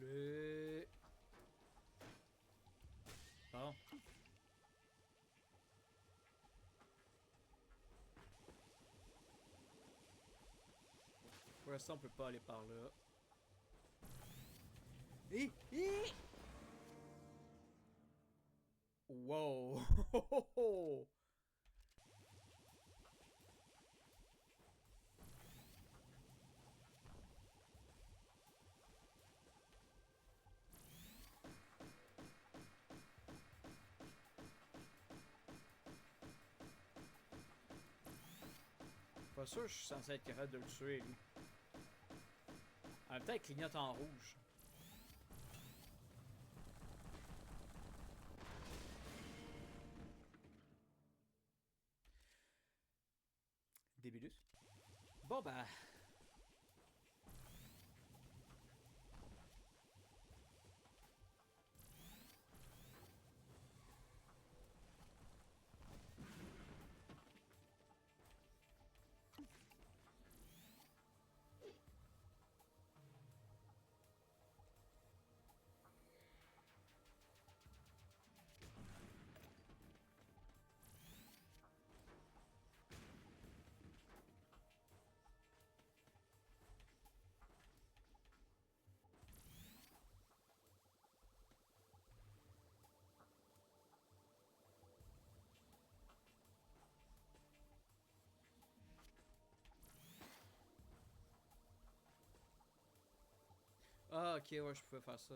Clé. Bon. Pour l'instant, on peut pas aller par là. Wow! Pas sûr que je suis censé être capable de le tuer, lui. En même temps, il clignote en rouge. Débulus. Bon, bah. Ah, ok, ouais, je pouvais faire ça.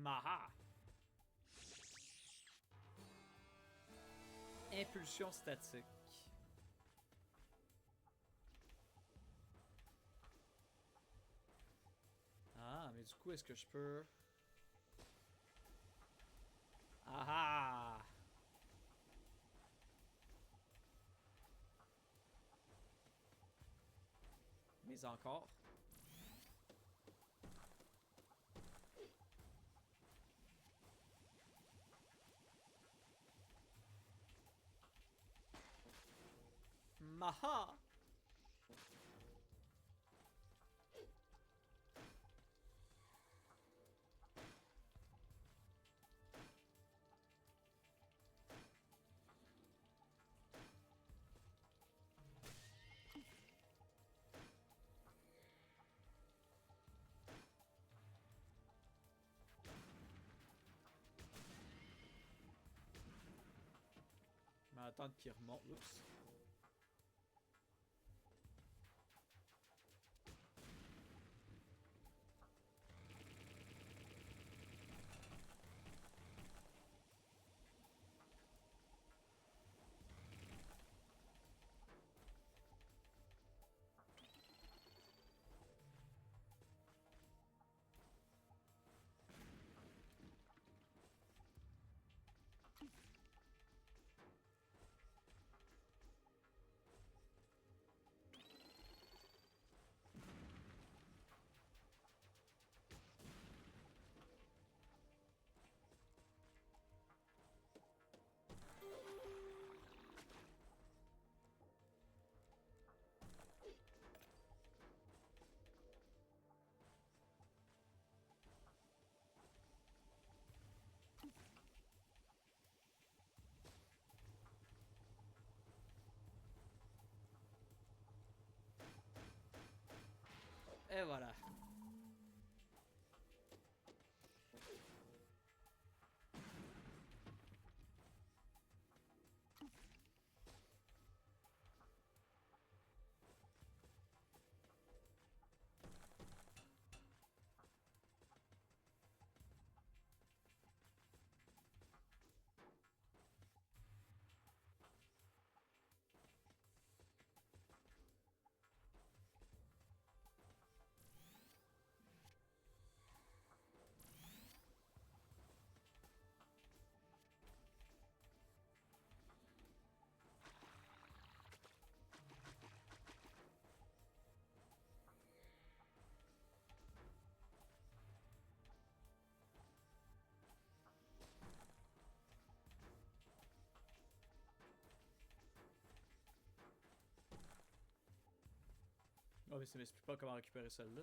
Maha. Impulsion statique. Ah, mais du coup, est-ce que je peux... Ah ah! Mais encore. Maha! Mais attendre qu'il remonte. Oups. Et voilà. Oh, mais ça m'explique pas comment récupérer celle-là.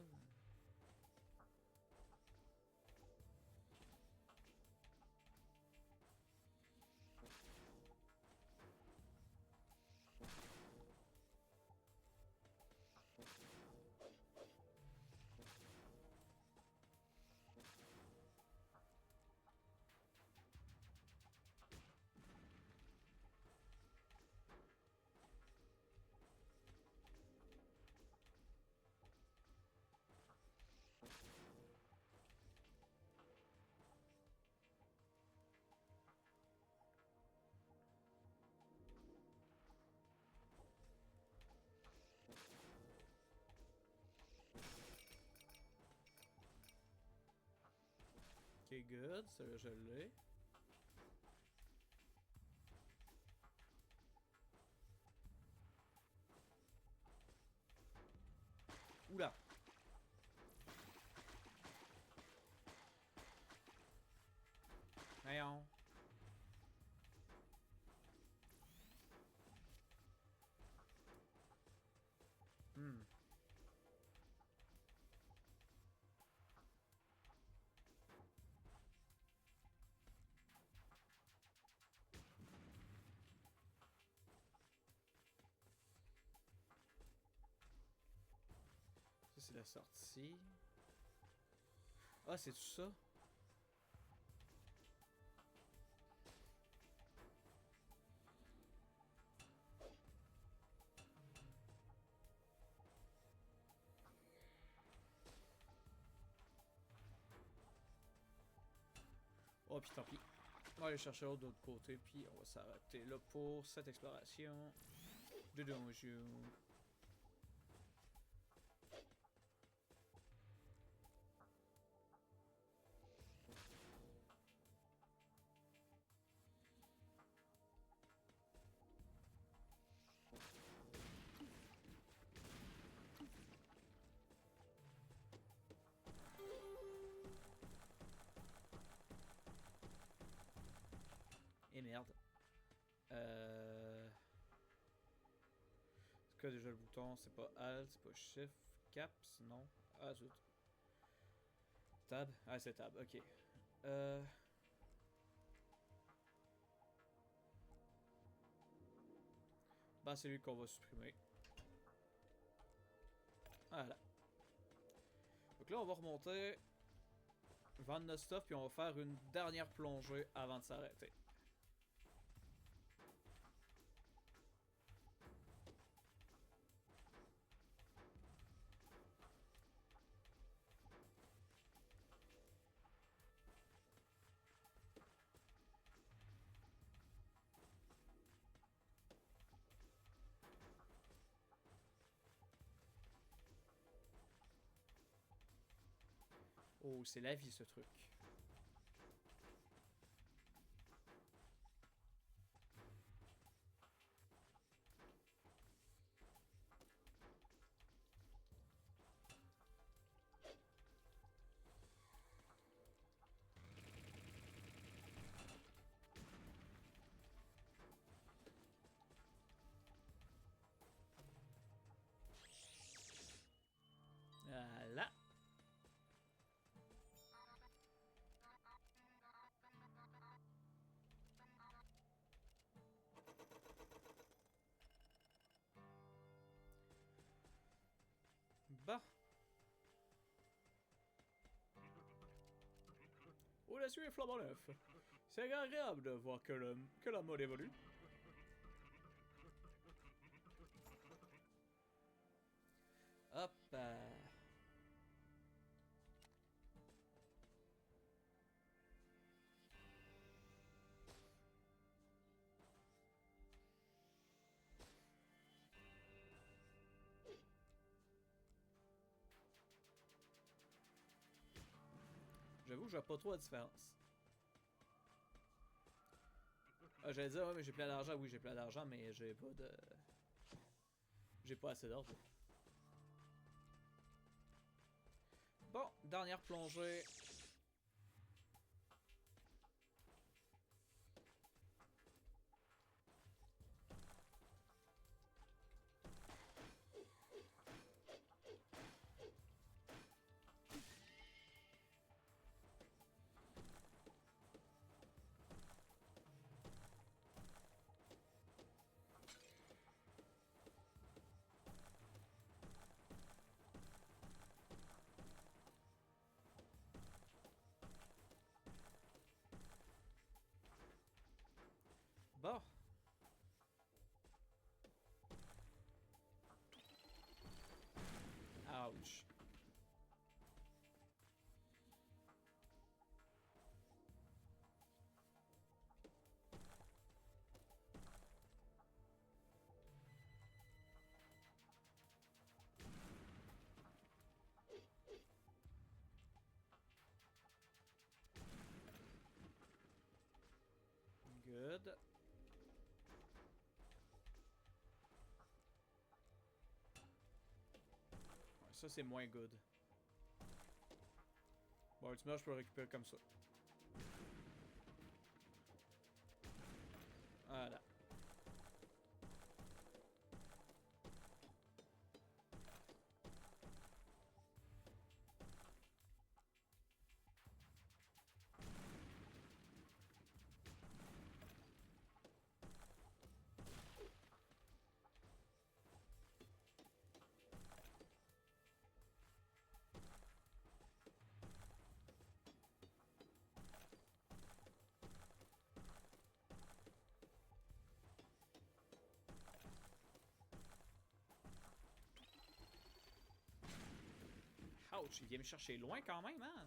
Ok, good. Ça, je l'ai. Oula! Voyons. c'est la sortie. Ah, c'est tout ça? Oh, puis tant pis. On va aller chercher l'autre de l'autre côté, puis on va s'arrêter là pour cette exploration de donjon. Et merde. C'est quoi déjà le bouton? C'est pas Alt, c'est pas Shift, Caps, non. Ah zut. Tab? Ah c'est Tab, ok. Bah c'est lui qu'on va supprimer. Voilà. Donc là on va remonter, vendre notre stuff, puis on va faire une dernière plongée avant de s'arrêter. Oh, c'est la vie ce truc. Voilà. Bah. Oh, la suite est flambant neuf. C'est agréable de voir que la mode évolue. Hop. J'avoue que je vois pas trop la différence. Ah, j'allais dire, ouais, mais j'ai plein d'argent. Oui, j'ai plein d'argent, mais j'ai pas de... J'ai pas assez d'ordre. Bon, dernière plongée. Bon. Ouch. Good. Ouais, ça, c'est moins good. Bon, ultimement, je peux le récupérer comme ça. Voilà. Ouch, il vient me chercher loin quand même, hein?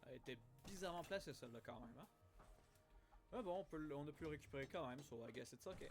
Elle était bizarrement placée celle-là quand même, hein? Ah bon, on a pu le récupérer quand même, so I guess it's okay.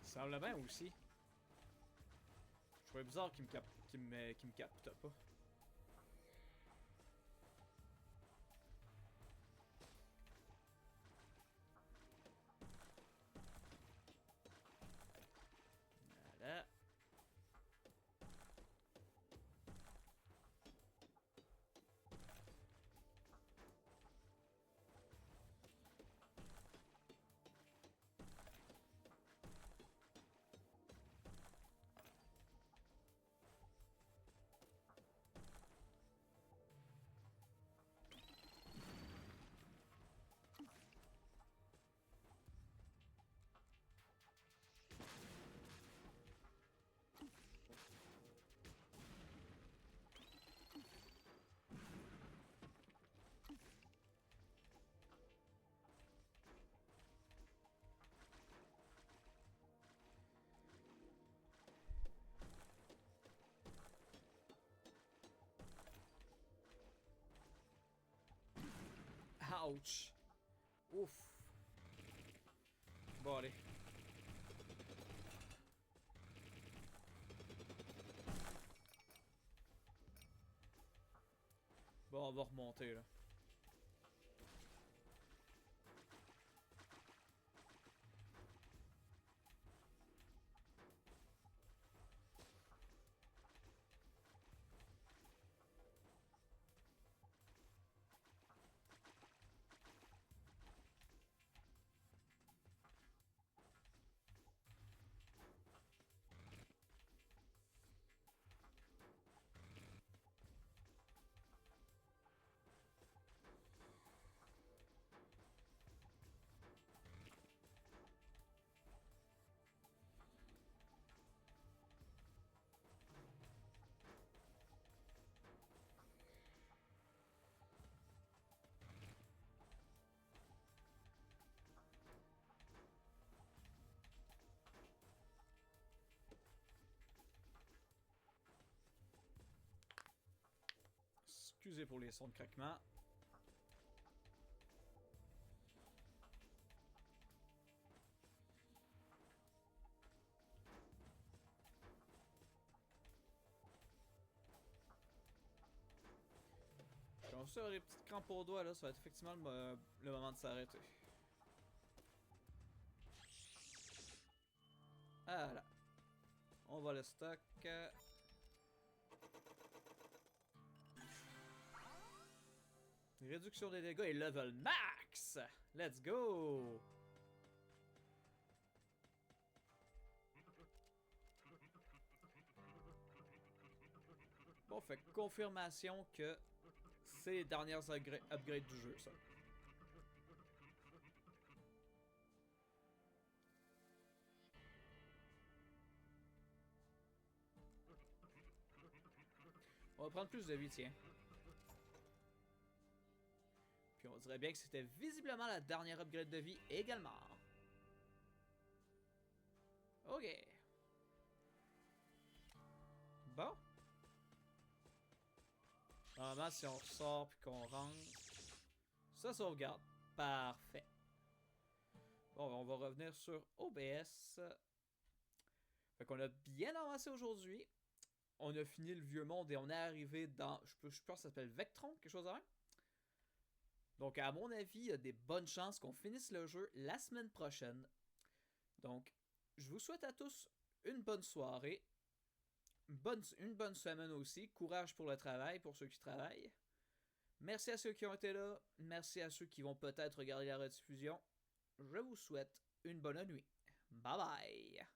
Ça semble bien aussi. Je trouvais bizarre qu'il me capte pas. Voilà. Ouch! Ouf! Bon, allez. Bon, on va remonter là. Excusez pour les sons de craquement. Quand ça, les petites crampes au doigt, là, ça va être effectivement le moment de s'arrêter. Voilà. On va le stock. Réduction des dégâts et level max! Let's go! Bon, fait confirmation que c'est les dernières upgrades du jeu, ça. On va prendre plus de vie, tiens. Puis on dirait bien que c'était visiblement la dernière upgrade de vie également. Ok. Bon. Normalement, si on ressort puis qu'on rentre, ça sauvegarde. Parfait. Bon, on va revenir sur OBS. Fait qu'on a bien avancé aujourd'hui. On a fini le vieux monde et on est arrivé dans, je pense que ça s'appelle Vectron, quelque chose de même. Donc à mon avis, il y a des bonnes chances qu'on finisse le jeu la semaine prochaine. Donc, je vous souhaite à tous une bonne soirée, une bonne semaine aussi. Courage pour le travail, pour ceux qui travaillent. Merci à ceux qui ont été là. Merci à ceux qui vont peut-être regarder la rediffusion. Je vous souhaite une bonne nuit. Bye bye!